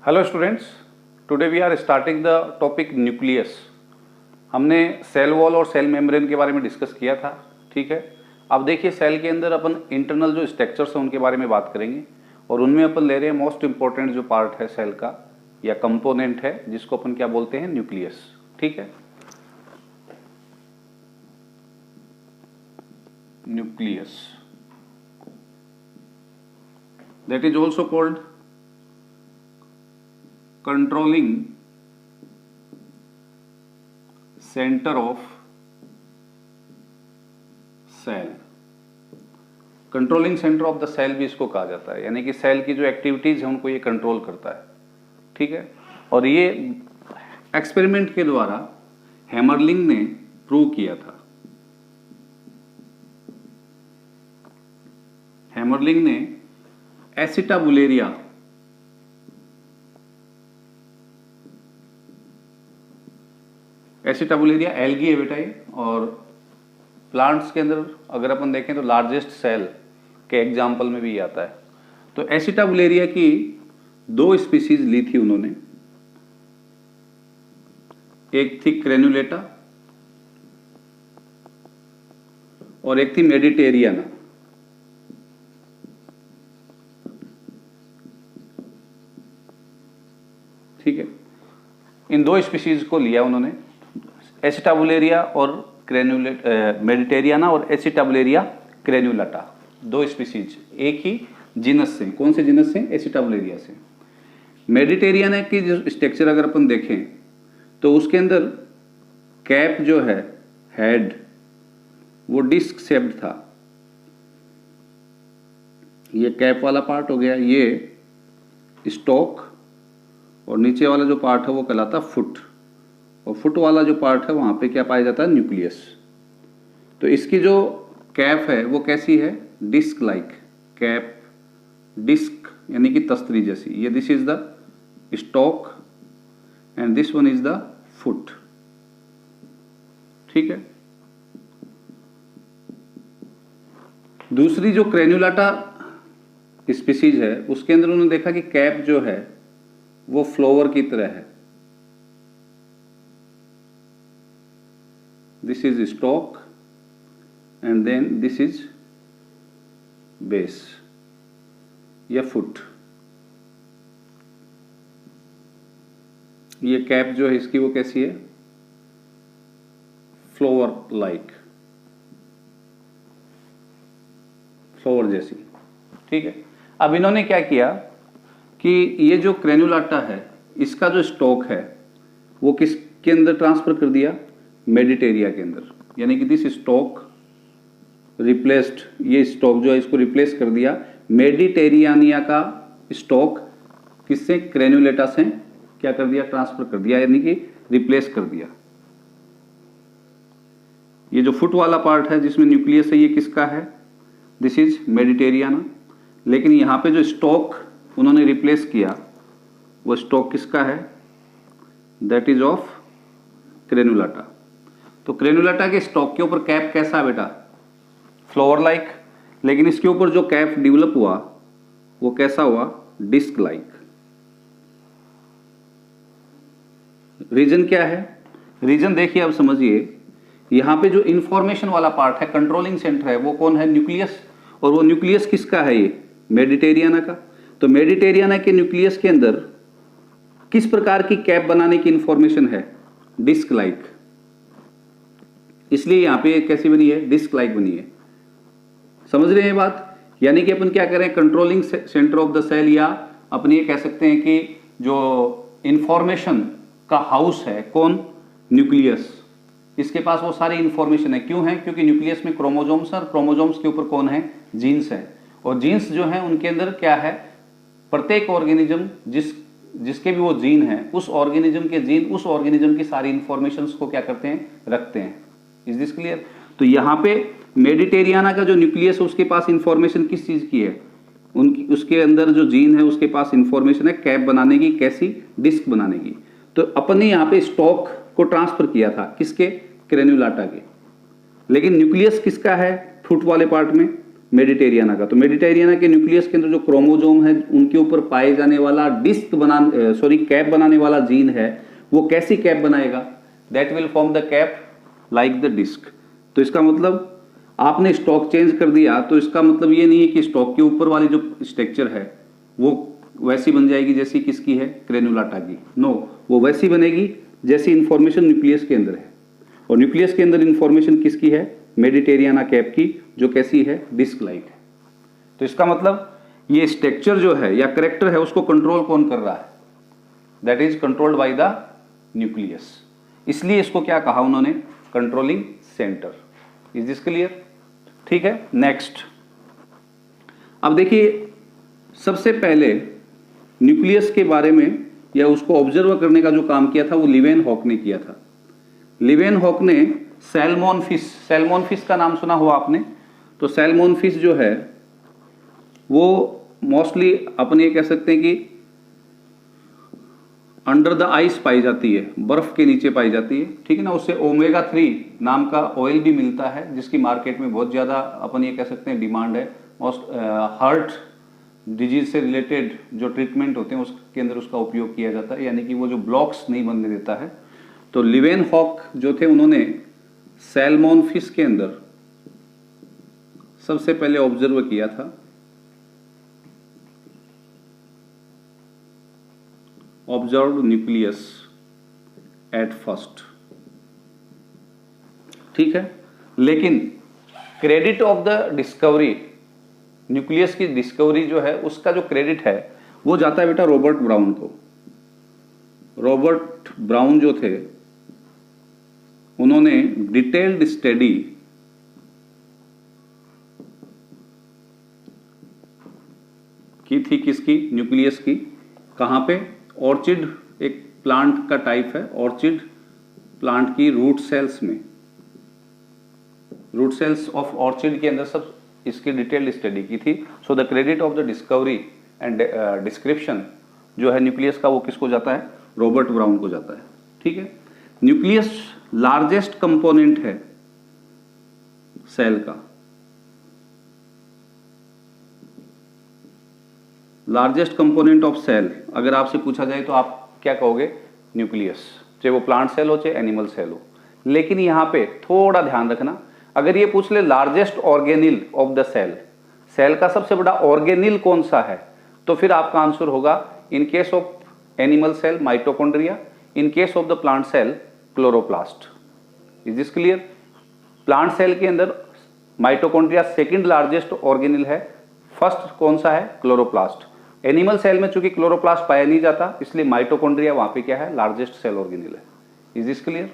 Hello students, today we are starting the topic nucleus. हमने cell wall और cell membrane के बारे में डिस्कस किया था, ठीक है। अब देखिए सेल के अंदर अपन इंटरनल जो स्ट्रक्चर्स हैं उनके बारे में बात करेंगे और उनमें अपन ले रहे हैं मोस्ट इंपॉर्टेंट जो पार्ट है सेल का या कंपोनेंट है जिसको अपन क्या बोलते हैं, न्यूक्लियस, ठीक है। Nucleus that is also called controlling centre of cell. Controlling centre of the cell भी इसको कहा जाता है, यानी कि सेल की जो एक्टिविटीज है उनको ये कंट्रोल करता है, ठीक है। और ये एक्सपेरिमेंट के द्वारा हैमरलिंग ने प्रूव किया था। हैमरलिंग ने एसिटाबुलेरिया एल्गी है बेटा ये, और प्लांट्स के अंदर अगर अपन देखें तो लार्जेस्ट सेल के एग्जाम्पल में भी आता है। तो एसिटाबुलेरिया की दो स्पीसीज ली थी उन्होंने, एक थी क्रेनुलेटा और एक थी मेडिटेरियाना। ठीक है, इन दो स्पीसीज को लिया उन्होंने, एसिटाबुलेरिया और मेडिटेरियाना और एसिटाबुलेरिया क्रेनुलाटा, दो स्पीसीज एक ही जीनस से। कौन से जीनस से? एसिटाबुलेरिया से। मेडिटेरियाना की जो स्ट्रक्चर अगर अपन देखें तो उसके अंदर कैप जो है, हेड, वो डिस्क शेप्ड था। ये कैप वाला पार्ट हो गया, ये स्टॉक, और नीचे वाला जो पार्ट है वो कहलाता फुट, और फुट वाला जो पार्ट है वहां पे क्या पाया जाता है? न्यूक्लियस। तो इसकी जो कैप है वो कैसी है? डिस्क लाइक कैप, डिस्क यानी कि तस्तरी जैसी। ये this is the stock and this one is the foot, ठीक है। दूसरी जो क्रेनुलाटा स्पीसीज है उसके अंदर उन्होंने देखा कि कैप जो है वो फ्लावर की तरह है। This is stalk and then this is base या फुट। ये कैप जो है इसकी वो कैसी है? फ्लावर लाइक, फ्लावर जैसी, ठीक है। अब इन्होंने क्या किया कि ये जो क्रेनुलाटा है इसका जो स्टॉक है वो किसके अंदर ट्रांसफर कर दिया? मेडिटेरिया के अंदर, यानी कि दिस स्टॉक रिप्लेस्ड, ये स्टॉक जो है इसको रिप्लेस कर दिया मेडिटेरियानिया का स्टॉक किससे? क्रेनुलेटा से क्या कर दिया? ट्रांसफर कर दिया, यानी कि रिप्लेस कर दिया। ये जो फुट वाला पार्ट है जिसमें न्यूक्लियस है ये किसका है? This is mediterranea. लेकिन यहां पे जो स्टॉक उन्होंने रिप्लेस किया वो स्टॉक किसका है? That is of crenulata. तो क्रेनुलाटा के स्टॉक के ऊपर कैप कैसा है बेटा? Flower like. लेकिन इसके ऊपर जो कैप डेवलप हुआ वो कैसा हुआ? Disc like. रीजन क्या है? रीजन देखिए, अब समझिए, यहां पे जो इंफॉर्मेशन वाला पार्ट है, कंट्रोलिंग सेंटर है, वो कौन है? न्यूक्लियस। और वो न्यूक्लियस किसका है? ये मेडिटेरियाना का। तो मेडिटेरियाना के न्यूक्लियस के अंदर किस प्रकार की कैप बनाने की इंफॉर्मेशन है? Disc like. इसलिए यहां पे कैसी बनी है? डिस्क लाइक बनी है। समझ रहे हैं ये बात? यानी कि अपन क्या करें, controlling centre of the cell, या अपन ये कह सकते हैं कि जो इंफॉर्मेशन का हाउस है, कौन? न्यूक्लियस। इसके पास वो सारी इंफॉर्मेशन है। क्यों है? क्योंकि न्यूक्लियस में क्रोमोजोम्स, और क्रोमोजोम्स के ऊपर कौन है? जीन्स है। और जीन्स जो है उनके अंदर क्या है? प्रत्येक ऑर्गेनिज्म जिसके भी वो जीन है, उस ऑर्गेनिज्म के जीन उस ऑर्गेनिज्म की सारी इंफॉर्मेशंस को क्या करते हैं? रखते हैं। Is this clear? तो यहां पे मेडिटेरियाना का जो न्यूक्लियस है उसके पास इंफॉर्मेशन किस चीज की है? उसके अंदर जो जीन है उसके पास इंफॉर्मेशन है कैप बनाने की। कैसी? डिस्क बनाने की। तो अपन ने यहां पे स्टॉक को ट्रांसफर किया था किसके? क्रेनुलाटा के। लेकिन न्यूक्लियस किसका है? फुट वाले पार्ट में मेडिटेरियाना का। तो मेडिटेरियाना के न्यूक्लियस के अंदर जो क्रोमोजोम है उनके ऊपर पाए जाने वाला कैप बनाने वाला जीन है, वो कैसी कैप बनाएगा? That will form the cap like the disc. तो इसका मतलब आपने स्टॉक चेंज कर दिया, तो इसका मतलब ये नहीं है कि स्टॉक के ऊपर वाली जो स्ट्रक्चर है वो वैसी बन जाएगी जैसी किसकी है, क्रेनुलाटा की। नो, वो वैसी बनेगी जैसी इंफॉर्मेशन न्यूक्लियस के अंदर है। और न्यूक्लियस के अंदर इंफॉर्मेशन किसकी है? मेडिटेरियाना कैप की, जो कैसी है, डिस्क लाइक है। तो इसका मतलब ये स्ट्रक्चर जो है या करेक्टर है उसको कंट्रोल कौन कर रहा है? That is controlled by the nucleus. इसलिए इसको क्या कहा उन्होंने? Controlling centre. Is this clear? ठीक है, नेक्स्ट। अब देखिए, सबसे पहले न्यूक्लियस के बारे में या उसको ऑब्जर्व करने का जो काम किया था वो लीवेनहॉक ने किया था। लीवेनहॉक ने सैल्मन फिश का नाम सुना हुआ आपने? तो सैल्मन फिश जो है वो मोस्टली अपने कह सकते हैं कि अंडर द आइस पाई जाती है, बर्फ के नीचे पाई जाती है, ठीक है ना। उससे ओमेगा 3 नाम का ऑयल भी मिलता है, जिसकी मार्केट में बहुत ज़्यादा अपन ये कह सकते हैं डिमांड है। हार्ट डिजीज से रिलेटेड जो ट्रीटमेंट होते हैं उसके अंदर उसका उपयोग किया जाता है, यानी कि वो जो ब्लॉक्स नहीं बनने देता है। तो लीवेनहॉक जो थे उन्होंने सैल्मन फिश के अंदर सबसे पहले ऑब्जर्व किया था, ऑब्जर्व न्यूक्लियस एट फर्स्ट, ठीक है। लेकिन credit of the discovery, nucleus की डिस्कवरी जो है उसका जो क्रेडिट है वो जाता है बेटा रॉबर्ट ब्राउन को। रॉबर्ट ब्राउन जो थे उन्होंने डिटेल्ड स्टडी की थी किसकी? न्यूक्लियस की। कहां पे? ऑर्चिड एक प्लांट का टाइप है, ऑर्चिड प्लांट की रूट सेल्स में, रूट सेल्स ऑफ ऑर्चिड के अंदर सब इसकी डिटेल्ड स्टडी की थी। So the credit of the discovery and description जो है न्यूक्लियस का वो किसको जाता है? रॉबर्ट ब्राउन को जाता है, ठीक है। न्यूक्लियस लार्जेस्ट कंपोनेंट है सेल का, लार्जेस्ट कंपोनेंट ऑफ सेल अगर आपसे पूछा जाए तो आप क्या कहोगे? न्यूक्लियस, चाहे वो प्लांट सेल हो चाहे एनिमल सेल हो। लेकिन यहां पे थोड़ा ध्यान रखना, अगर ये पूछ ले largest organelle of the cell, cell का सबसे बड़ा ऑर्गेनिल कौन सा है, तो फिर आपका आंसर होगा in case of animal cell mitochondria, in case of the plant cell chloroplast. Is this clear? Plant cell के अंदर माइटोकॉन्ड्रिया सेकंड लार्जेस्ट ऑर्गेनिल है, फर्स्ट कौन सा है? क्लोरोप्लास्ट। एनिमल सेल में चूंकि क्लोरोप्लास्ट पाया नहीं जाता इसलिए माइटोकॉन्ड्रिया वहां पे क्या है? लार्जेस्ट सेल ऑर्गेनिल है। Is this clear?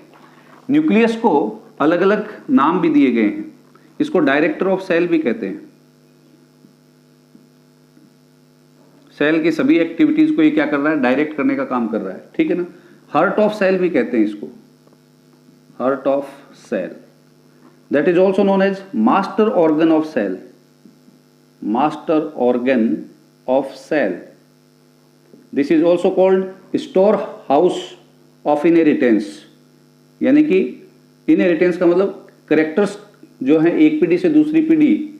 न्यूक्लियस को अलग अलग नाम भी दिए गए हैं, इसको डायरेक्टर ऑफ सेल भी कहते हैं। सेल की सभी एक्टिविटीज को ये क्या कर रहा है? डायरेक्ट करने का काम कर रहा है, ठीक है ना। हार्ट ऑफ सेल भी कहते हैं इसको, heart of cell. That is also known as master organ of cell, master organ of cell. This is also called storehouse of inheritance, यानी कि इनहेरिटेंस का मतलब करेक्टर्स जो है एक पीढ़ी से दूसरी पीढ़ी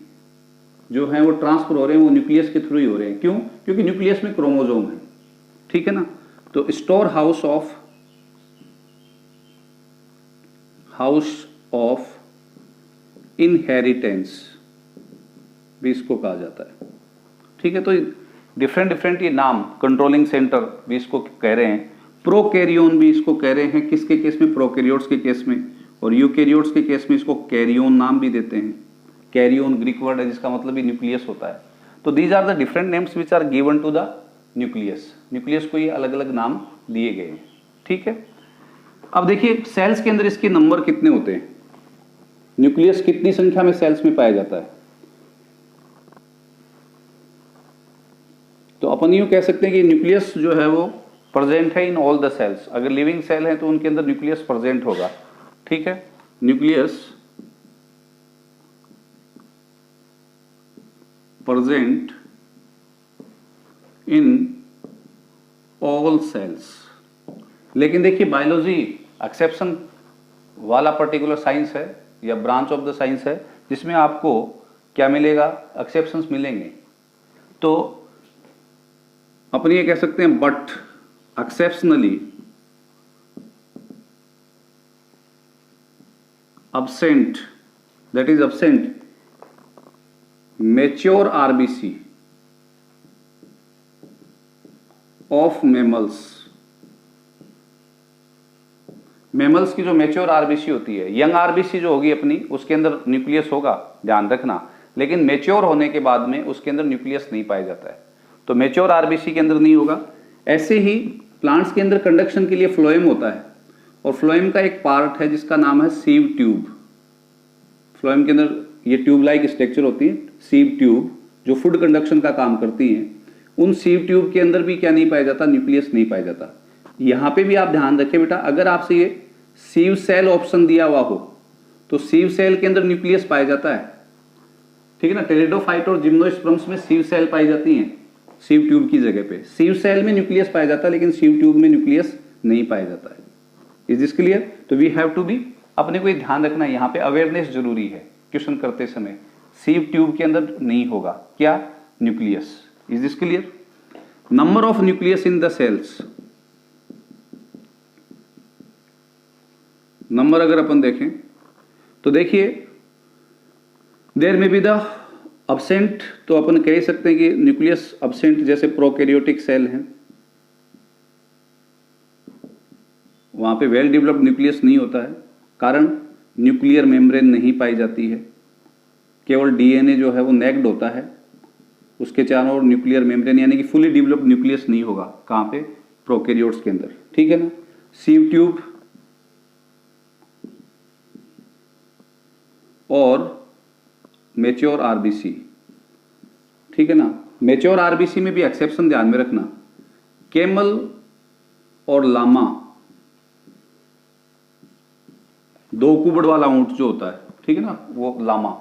जो है वो ट्रांसफर हो रहे हैं, वो न्यूक्लियस के थ्रू ही हो रहे हैं। क्यों? क्योंकि न्यूक्लियस में क्रोमोजोम है, ठीक है ना। तो स्टोर हाउस ऑफ इनहेरिटेंस भी इसको कहा जाता है, ठीक है। तो डिफरेंट ये नाम, कंट्रोलिंग सेंटर भी इसको कह रहे हैं, प्रोकैरियोन भी इसको कह रहे हैं। किसके केस में? प्रोकैरियोट्स के केस में। और यूकैरियोट्स के केस में इसको कैरियोन नाम भी देते हैं। कैरियोन ग्रीक वर्ड है जिसका मतलब ही न्यूक्लियस होता है। तो these are the different names which are given to the nucleus. Nucleus को ये अलग अलग नाम दिए गए हैं, ठीक है। अब देखिए सेल्स के अंदर इसके नंबर कितने होते हैं, न्यूक्लियस कितनी संख्या में सेल्स में पाया जाता है। तो अपन यूं कह सकते हैं कि न्यूक्लियस जो है वो प्रेजेंट है इन ऑल द सेल्स। अगर लिविंग सेल है तो उनके अंदर न्यूक्लियस प्रेजेंट होगा, ठीक है। Nucleus present in all cells. लेकिन देखिए बायोलॉजी एक्सेप्शन वाला पर्टिकुलर साइंस है या ब्रांच ऑफ द साइंस है जिसमें आपको क्या मिलेगा, एक्सेप्शंस मिलेंगे। तो अपनी ये कह सकते हैं but exceptionally absent, that is absent mature RBC of mammals। Mammals की जो मेच्योर आरबीसी होती है, यंग आरबीसी जो होगी अपनी, उसके अंदर न्यूक्लियस होगा, ध्यान रखना, लेकिन मेच्योर होने के बाद में उसके अंदर न्यूक्लियस नहीं पाया जाता है, तो मेच्योर आरबीसी के अंदर नहीं होगा। ऐसे ही प्लांट्स के अंदर कंडक्शन के लिए फ्लोएम होता है, और फ्लोएम का एक पार्ट है जिसका नाम है सीव ट्यूब। फ्लोएम के अंदर ये ट्यूब लाइक स्ट्रक्चर होती है, सीव ट्यूब, जो फूड कंडक्शन का काम करती हैं। उन सीव ट्यूब के अंदर भी क्या नहीं पाया जाता, न्यूक्लियस नहीं पाया जाता। यहां पे भी आप ध्यान रखें बेटा, अगर आपसे ये सीव सेल ऑप्शन दिया हुआ हो तो सीव सेल के अंदर न्यूक्लियस पाया जाता है, ठीक है ना। टेरिडोफाइट और जिम्नोस्पर्म्स में सीव सेल पाई जाती हैं, सीव ट्यूब की जगह पे सीव सेल में न्यूक्लियस पाया जाता है, लेकिन सीव ट्यूब में न्यूक्लियस नहीं पाया जाता है। Is this clear? तो वी हैव टू बी, अपने को ध्यान रखना, यहाँ पे अवेयरनेस जरूरी है क्वेश्चन करते समय। सीव ट्यूब के अंदर नहीं होगा क्या, nucleus. Is this clear? Number of nucleus in the cells, number अगर अपन देखें तो देखिए देयर में बी द अब्सेंट, तो अपन कह सकते हैं कि न्यूक्लियस अब्सेंट, जैसे प्रोकैरियोटिक सेल हैं, वहां पे वेल डेवलप्ड न्यूक्लियस नहीं होता है, कारण न्यूक्लियर मेम्ब्रेन नहीं पाई जाती है, केवल डीएनए जो है वो नेक्ड होता है, उसके चारों ओर न्यूक्लियर मेम्ब्रेन यानी कि फुली डेवलप्ड न्यूक्लियस नहीं होगा। कहां पे? प्रोकैरियोट्स के अंदर, ठीक है ना। सीव ट्यूब और मेच्योर आरबीसी, ठीक है ना। मेच्योर आरबीसी में भी एक्सेप्शन ध्यान में रखना, केमल और लामा, दो कुबड़ वाला ऊंट जो होता है, ठीक है ना, वो लामा,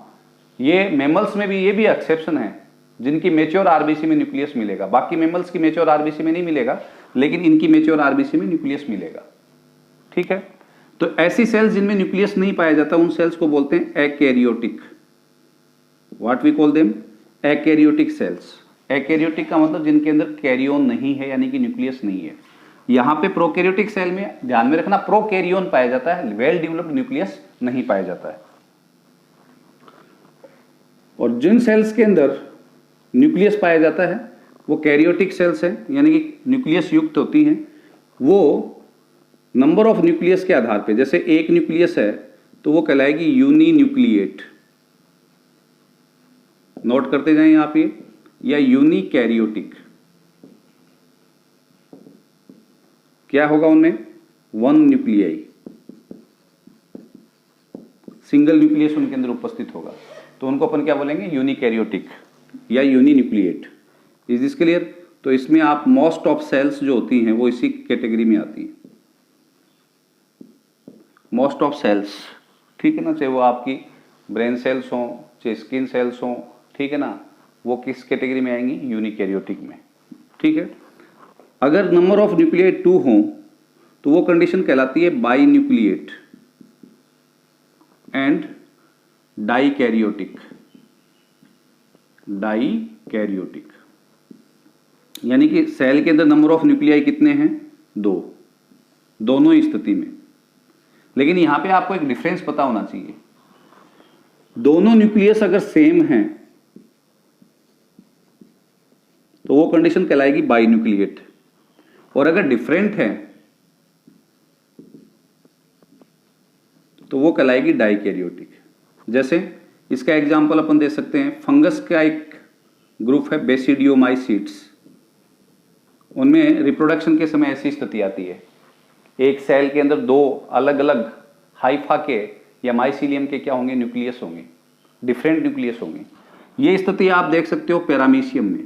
ये मेमल्स में भी, ये भी एक्सेप्शन है जिनकी मेच्योर आरबीसी में न्यूक्लियस मिलेगा। बाकी मेमल्स की मेच्योर आरबीसी में नहीं मिलेगा, लेकिन इनकी मेच्योर आरबीसी में न्यूक्लियस मिलेगा, ठीक है। तो ऐसी सेल्स जिनमें न्यूक्लियस नहीं पाया जाता, उन सेल्स को बोलते हैं akaryotic. What we call them? Akaryotic cells. Akaryotic का मतलब जिनके अंदर कैरियोन नहीं है, यानी कि न्यूक्लियस नहीं है। यहां पे प्रोकैरियोटिक सेल में ध्यान में रखना, प्रोकैरियोन पाया जाता है, वेल डेवलप्ड न्यूक्लियस नहीं पाया जाता है। और जिन सेल्स के अंदर न्यूक्लियस पाया जाता है वो कैरियोटिक सेल्स हैं, यानी कि न्यूक्लियस युक्त होती हैं। वो नंबर ऑफ न्यूक्लियस के आधार पे, जैसे एक न्यूक्लियस है तो वो कहलाएगी यूनी न्यूक्लिएट, नोट करते जाएं आप ये, या यूनी कैरियोटिक। क्या होगा उनमें? वन न्यूक्लियाई, सिंगल न्यूक्लियस उनके अंदर उपस्थित होगा, तो उनको अपन क्या बोलेंगे? यूनी कैरियोटिक या uninucleate. Is this clear? तो इसमें आप मोस्ट ऑफ सेल्स जो होती हैं वो इसी कैटेगरी में आती हैं, मोस्ट ऑफ सेल्स, ठीक है ना, चाहे वो आपकी ब्रेन सेल्स हों, चाहे स्किन सेल्स हों, ठीक है ना, वो किस कैटेगरी में आएंगी? यूनिकैरियोटिक में, ठीक है। अगर नंबर ऑफ न्यूक्लिएट 2 हों तो वो कंडीशन कहलाती है by nucleate and dikaryotic. Dikaryotic यानी कि सेल के अंदर नंबर ऑफ न्यूक्लियाई कितने हैं? 2, दोनों ही स्थिति में। लेकिन यहां पे आपको एक डिफरेंस पता होना चाहिए, दोनों न्यूक्लियस अगर सेम हैं तो वो कंडीशन कहलाएगी बाई न्यूक्लिएट, और अगर डिफरेंट है तो वो कहलाएगी डाइकैरियोटिक। जैसे इसका एग्जांपल अपन दे सकते हैं, फंगस का एक ग्रुप है बेसिडियोमाइसीट्स, उनमें रिप्रोडक्शन के समय ऐसी स्थिति आती है, एक सेल के अंदर 2 अलग अलग हाइफा के या माइसीलियम के क्या होंगे? न्यूक्लियस होंगे, डिफरेंट न्यूक्लियस होंगे। ये स्थिति आप देख सकते हो पैरामीशियम में।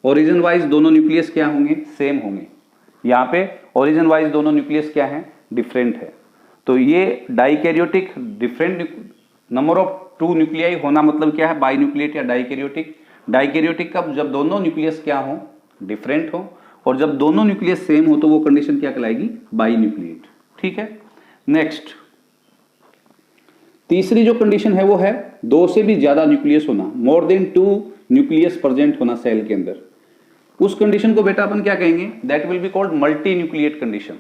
ओरिजिन वाइज दोनों न्यूक्लियस क्या होंगे? सेम होंगे। यहां पे ओरिजिन वाइज दोनों न्यूक्लियस क्या है? डिफरेंट है। तो ये dikaryotic, different number of 2 nuclei होना मतलब क्या है? बाई न्यूक्लिएट या डाइकैरियोटिक। डाइकैरियोटिक कब? जब दोनों न्यूक्लियस क्या हो? डिफरेंट हो, और जब दोनों न्यूक्लियस सेम हो तो वो कंडीशन क्या कहलाएगी? बाई न्यूक्लिएट, ठीक है। नेक्स्ट, तीसरी जो कंडीशन है वो है 2 से भी ज्यादा न्यूक्लियस होना, मोर देन 2 न्यूक्लियस प्रेजेंट होना सेल के अंदर। उस कंडीशन को बेटा अपन क्या कहेंगे, that will be called multi nucleate condition.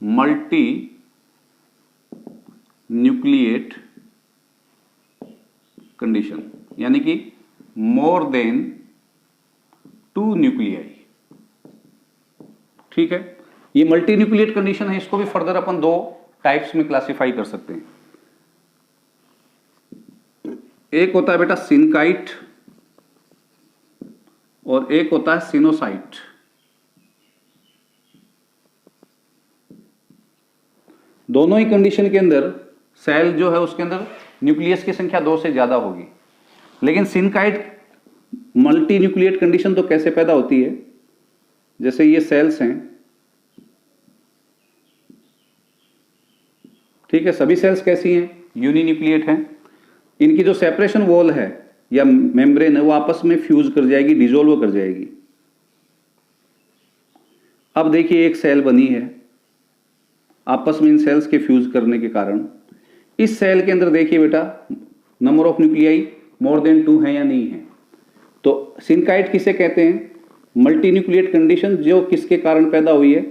Multi nucleate condition यानी कि मोर देन 2 न्यूक्लियाई। ठीक है, ये मल्टी न्यूक्लिएट कंडीशन है, इसको भी फर्दर अपन 2 टाइप्स में क्लासिफाई कर सकते हैं। एक होता है बेटा सिनकाइट और एक होता है सिनोसाइट। दोनों ही कंडीशन के अंदर सेल जो है उसके अंदर न्यूक्लियस की संख्या 2 से ज्यादा होगी। लेकिन सिनकाइट मल्टी न्यूक्लिएट कंडीशन तो कैसे पैदा होती है, जैसे ये सेल्स हैं, ठीक है, सभी सेल्स कैसी हैं, यूनिन्यूक्लिएट हैं। इनकी जो सेपरेशन वॉल है या मेम्ब्रेन है वो आपस में फ्यूज कर जाएगी, डिसॉल्व कर जाएगी। अब देखिए एक सेल बनी है, आपस में इन सेल्स के फ्यूज करने के कारण इस सेल के अंदर देखिए बेटा number of nuclei more than 2 है या नहीं है। तो सिनकाइट किसे कहते हैं, मल्टी न्यूक्लिएट कंडीशन जो किसके कारण पैदा हुई है,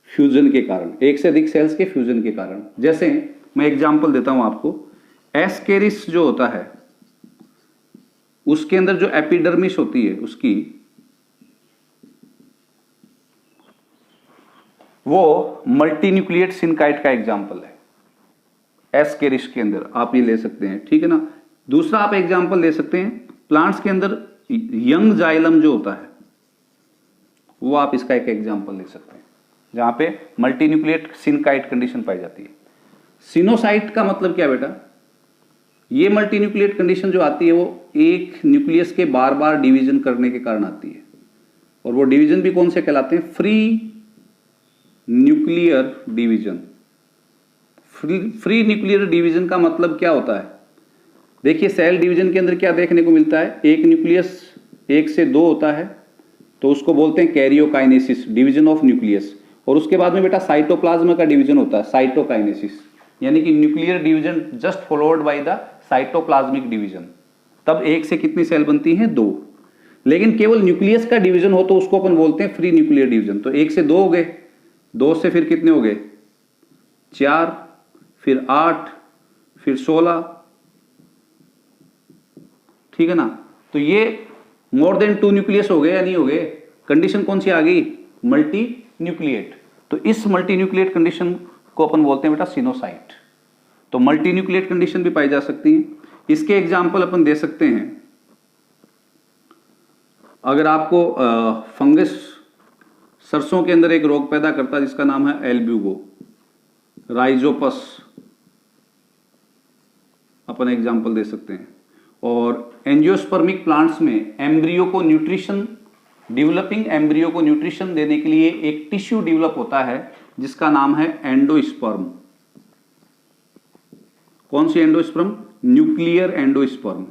फ्यूजन के कारण, एक से अधिक सेल्स के फ्यूजन के कारण। जैसे मैं एग्जांपल देता हूं आपको, एस्केरिस जो होता है उसके अंदर जो एपिडर्मिस होती है उसकी, वो मल्टी न्यूक्लिएट सिनकाइट का एग्जांपल है। एस्केरिस के अंदर आप ये ले सकते हैं, ठीक है ना। दूसरा आप एग्जांपल ले सकते हैं, प्लांट्स के अंदर यंग जाइलम जो होता है वो आप इसका एक एग्जांपल ले सकते हैं, जहां पे मल्टी न्यूक्लिएट सिनकाइट कंडीशन पाई जाती है। सिनोसाइट का मतलब क्या बेटा, ये मल्टी न्यूक्लिएट कंडीशन जो आती है वो एक न्यूक्लियस के बार बार डिवीजन करने के कारण आती है, और वो डिवीजन भी कौन से कहलाते हैं, free nuclear division. Free nuclear division का मतलब क्या होता है, देखिए सेल डिवीजन के अंदर क्या देखने को मिलता है, एक न्यूक्लियस 1 से 2 होता है तो उसको बोलते हैं कैरियोकाइनेसिस, डिवीजन ऑफ न्यूक्लियस। और उसके बाद में बेटा साइटोप्लाज्म का डिवीजन होता है, साइटोकाइनेसिस, यानी कि nuclear division just followed by the cytoplasmic division. तब 1 से कितनी सेल बनती हैं, 2। लेकिन केवल न्यूक्लियस का डिवीजन हो तो उसको अपन बोलते हैं फ्री न्यूक्लियर डिवीजन। तो 1 से 2 हो गए, 2 से फिर कितने हो गए, 4, फिर 8, फिर 16, ठीक है ना। तो ये मोर देन 2 न्यूक्लियस हो गए या नहीं हो गए, कंडीशन कौन सी आ गई, मल्टी न्यूक्लिएट। तो इस मल्टी न्यूक्लिएट कंडीशन को अपन बोलते हैं बेटा सिनोसाइट। तो मल्टी न्यूक्लिएट कंडीशन भी पाई जा सकती है। इसके एग्जाम्पल अपन दे सकते हैं, अगर आपको फंगस सरसों के अंदर एक रोग पैदा करता है जिसका नाम है एल्ब्यूगो, राइजोपस, अपन एग्जाम्पल दे सकते हैं। और एंजियोस्पर्मिक प्लांट्स में एम्ब्रियो को न्यूट्रिशन, डेवलपिंग एम्ब्रियो को न्यूट्रिशन देने के लिए एक टिश्यू डेवलप होता है जिसका नाम है एंडोस्पर्म। कौन सी एंडोस्पर्म, न्यूक्लियर एंडोस्पर्म।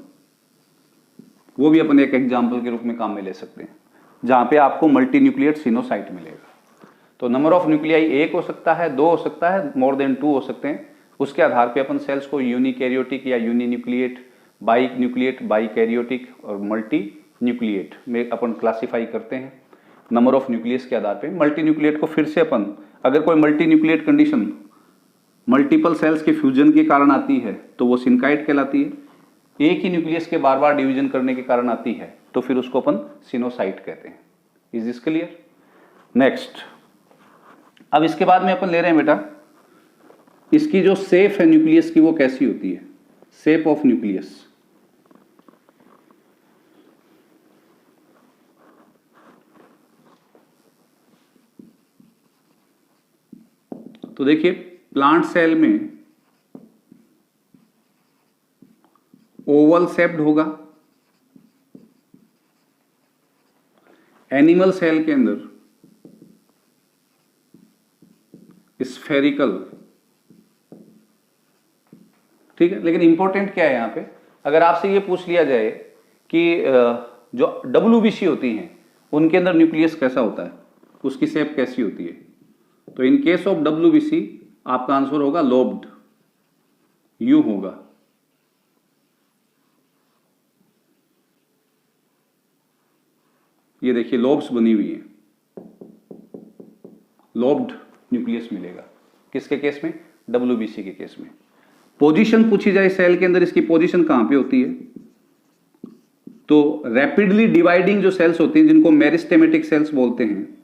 वो भी अपन एक एग्जाम्पल के रूप में काम में ले सकते हैं, जहां पे आपको मल्टी न्यूक्लिएट सिनोसाइट मिलेगा। तो नंबर ऑफ न्यूक्लियाई 1 हो सकता है, 2 हो सकता है, मोर देन 2 हो सकते हैं। उसके आधार पे अपन सेल्स को यूनिकैरियोटिक या uninucleate, by nucleate, by karyotic और मल्टी न्यूक्लिएट में अपन क्लासिफाई करते हैं नंबर ऑफ न्यूक्लियस के आधार पे। मल्टी न्यूक्लिएट को फिर से अपन, अगर कोई multinucleate condition multiple cells के फ्यूजन के कारण आती है तो वो सिनकाइट कहलाती है। एक ही न्यूक्लियस के बार बार डिवीजन करने के कारण आती है तो फिर उसको अपन सिनोसाइट कहते हैं। Is this clear? नेक्स्ट, अब इसके बाद में अपन ले रहे हैं बेटा, इसकी जो शेप है न्यूक्लियस की वो कैसी होती है, शेप ऑफ न्यूक्लियस। तो देखिए प्लांट सेल में ओवल शेप्ड होगा, एनिमल सेल के अंदर स्फेरिकल, ठीक है। लेकिन इंपॉर्टेंट क्या है यहां पे, अगर आपसे ये पूछ लिया जाए कि जो WBC होती हैं उनके अंदर न्यूक्लियस कैसा होता है, उसकी शेप कैसी होती है, तो इन केस ऑफ WBC आपका आंसर होगा लोब्ड। यूं होगा। ये देखिए लोब्स बनी हुई है, लोब्ड न्यूक्लियस मिलेगा। किसके केस में? WBC के केस में। पोजीशन पूछी जाए सेल के अंदर, इसकी पोजीशन कहां पे होती है? तो रैपिडली डिवाइडिंग जो सेल्स होती हैं, जिनको मेरिस्टेमेटिक सेल्स बोलते हैं,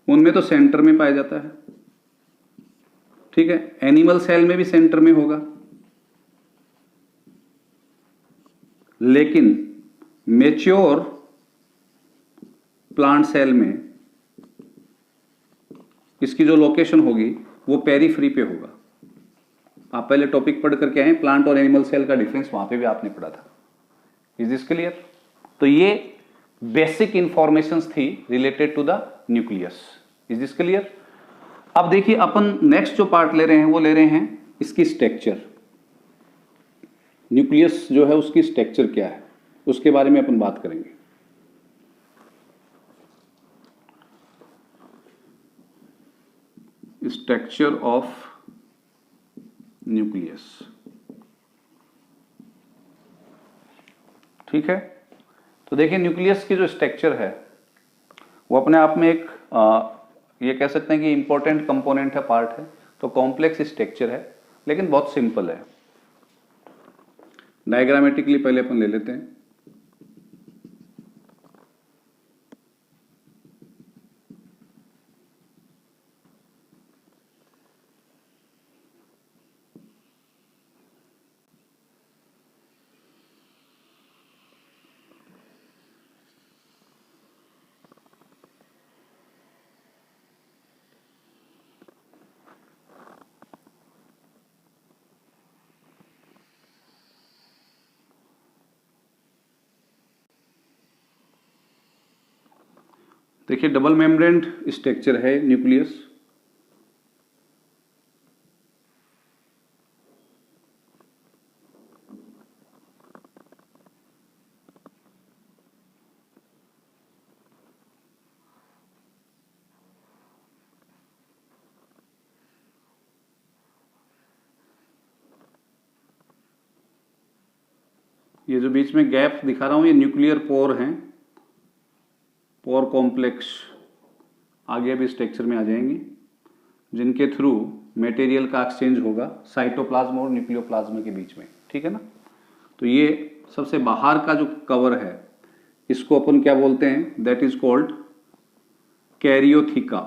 उनमें तो सेंटर में पाया जाता है। ठीक है, एनिमल सेल में भी सेंटर में होगा, लेकिन मैच्योर प्लांट सेल में इसकी जो लोकेशन होगी वो पेरीफ्री पे होगा। आप पहले टॉपिक पढ़ करके आए, प्लांट और एनिमल सेल का डिफरेंस, वहां पे भी आपने पढ़ा था। Is this clear? तो ये बेसिक इंफॉर्मेशंस थी related to the nucleus. Is this clear? अब देखिए अपन नेक्स्ट जो पार्ट ले रहे हैं वो ले रहे हैं इसकी स्ट्रक्चर। न्यूक्लियस जो है उसकी स्ट्रक्चर क्या है, उसके बारे में अपन बात करेंगे। Structure of nucleus. ठीक है, तो देखिए न्यूक्लियस की जो स्ट्रक्चर है वो अपने आप में एक ये कह सकते हैं कि इंपॉर्टेंट कंपोनेंट है, पार्ट है। तो कॉम्प्लेक्स स्ट्रक्चर है, लेकिन बहुत सिंपल है। डायग्रामेटिकली पहले अपन ले लेते हैं। देखिए डबल मेम्ब्रेन स्ट्रक्चर है न्यूक्लियस। ये जो बीच में गैप दिखा रहा हूं ये न्यूक्लियर पोर हैं, पोर कॉम्प्लेक्स आगे भी स्ट्रक्चर में आ जाएंगे, जिनके थ्रू मटेरियल का एक्सचेंज होगा साइटोप्लाज्म और न्यूक्लियोप्लाज्म के बीच में। ठीक है ना? तो ये सबसे बाहर का जो कवर है इसको अपन क्या बोलते हैं? That is called karyotheca.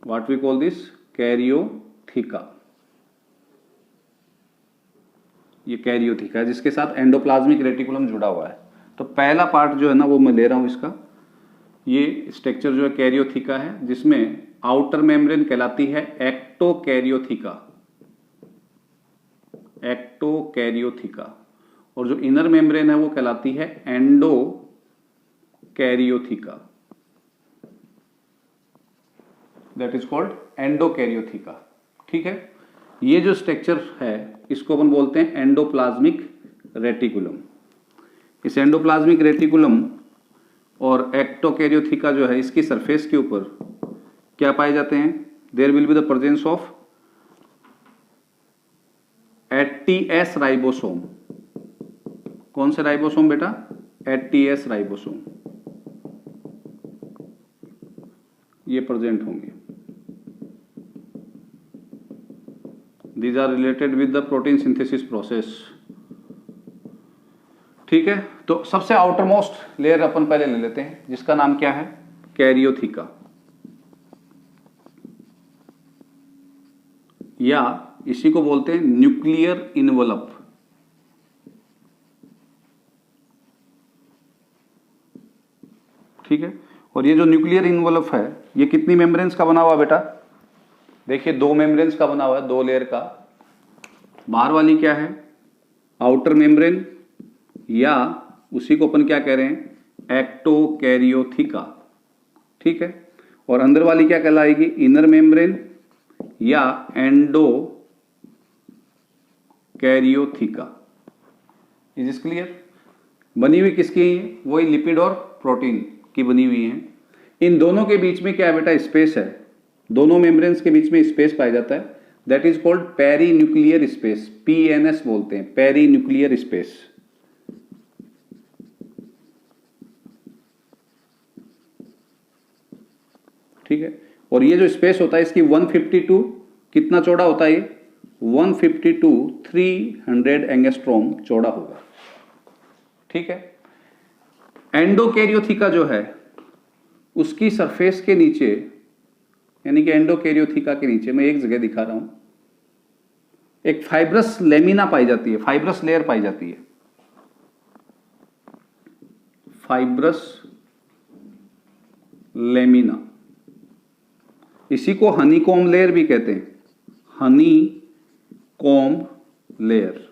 What we call this? Karyotheca. ये कैरियोथिका है जिसके साथ एंडोप्लाज्मिक रेटिकुलम जुड़ा हुआ है। तो पहला पार्ट जो है ना वो मैं ले रहा हूं इसका। ये स्ट्रक्चर जो है कैरियोथिका है, जिसमें आउटर मेम्ब्रेन कहलाती है एक्टोकैरियोथिका, एक्टोकैरियोथिका, और जो इनर मेम्ब्रेन है वो कहलाती है endokaryotheca. That is called endokaryotheca. ठीक है, ये जो स्ट्रक्चर है इसको अपन बोलते हैं एंडोप्लाज्मिक रेटिकुलम। इस एंडोप्लाज्मिक रेटिकुलम और एक्टोकैरियोथिका जो है इसकी सरफेस के ऊपर क्या पाए जाते हैं? There will be the presence of eighty S ribosome. कौन से राइबोसोम बेटा? एटीएस राइबोसोम ये प्रेजेंट होंगे। These are related with the protein synthesis process। ठीक है, तो सबसे आउटर मोस्ट लेयर अपन पहले ले लेते हैं जिसका नाम क्या है? कैरियोथिका, या इसी को बोलते हैं न्यूक्लियर इनवलप। ठीक है, और ये जो न्यूक्लियर इनवलप है ये कितनी मेम्ब्रेन्स का बना हुआ बेटा? देखिए 2 मेम्ब्रेन्स का बना हुआ है, 2 लेयर का। बाहर वाली क्या है? आउटर मेम्ब्रेन, या उसी को अपन क्या कह रहे हैं? एक्टोकैरियोथिका। ठीक है, और अंदर वाली क्या कहलाएगी? इनर मेम्ब्रेन या एंडोकैरियोथिका। Is this clear? बनी हुई किसकी है? वही लिपिड और प्रोटीन की बनी हुई है। इन दोनों के बीच में क्या है बेटा, स्पेस है, दोनों मेम्ब्रेन्स के बीच में स्पेस पाया जाता है, that is called perinuclear space, PNS बोलते हैं, पेरी न्यूक्लियर स्पेस। ठीक है, और ये जो स्पेस होता है इसकी 152 कितना चौड़ा होता है, ये 152 300 एंगस्ट्रॉम चौड़ा होगा। ठीक है, एंडोकैरियोथिका जो है उसकी सरफेस के नीचे, यानी कि एंडोकैरियोथिका के नीचे मैं एक जगह दिखा रहा हूं, एक फाइब्रस लेमिना पाई जाती है, फाइब्रस लेयर पाई जाती है, फाइब्रस लेमिना, इसी को हनीकॉम्ब लेयर भी कहते हैं, honeycomb layer,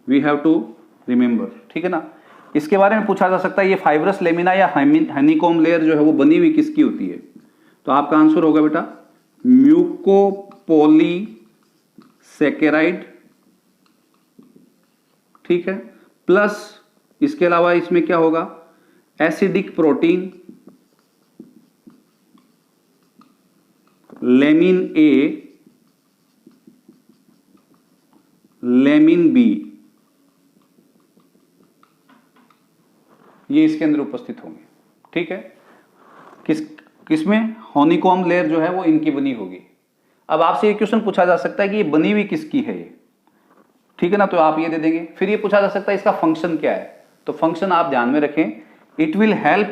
we have to remember. ठीक है ना, इसके बारे में पूछा जा सकता है ये फाइब्रस लेमिना या हनीकॉम्ब लेयर जो है वो बनी हुई किसकी होती है, तो आपका आंसर होगा बेटा म्यूकोपॉलीसैकेराइड। ठीक है, प्लस इसके अलावा इसमें क्या होगा, एसिडिक प्रोटीन, लेमिन ए, लेमिन बी, ये इसके अंदर उपस्थित होंगे। ठीक है, किसमें, हनीकॉम्ब लेयर जो है वो इनकी बनी होगी। अब आपसे ये क्वेश्चन पूछा जा सकता है कि ये बनी हुई किसकी है ये, ठीक है ना, तो आप ये दे देंगे। फिर ये पूछा जा सकता है इसका फंक्शन क्या है, तो फंक्शन आप ध्यान में रखें, इट विल हेल्प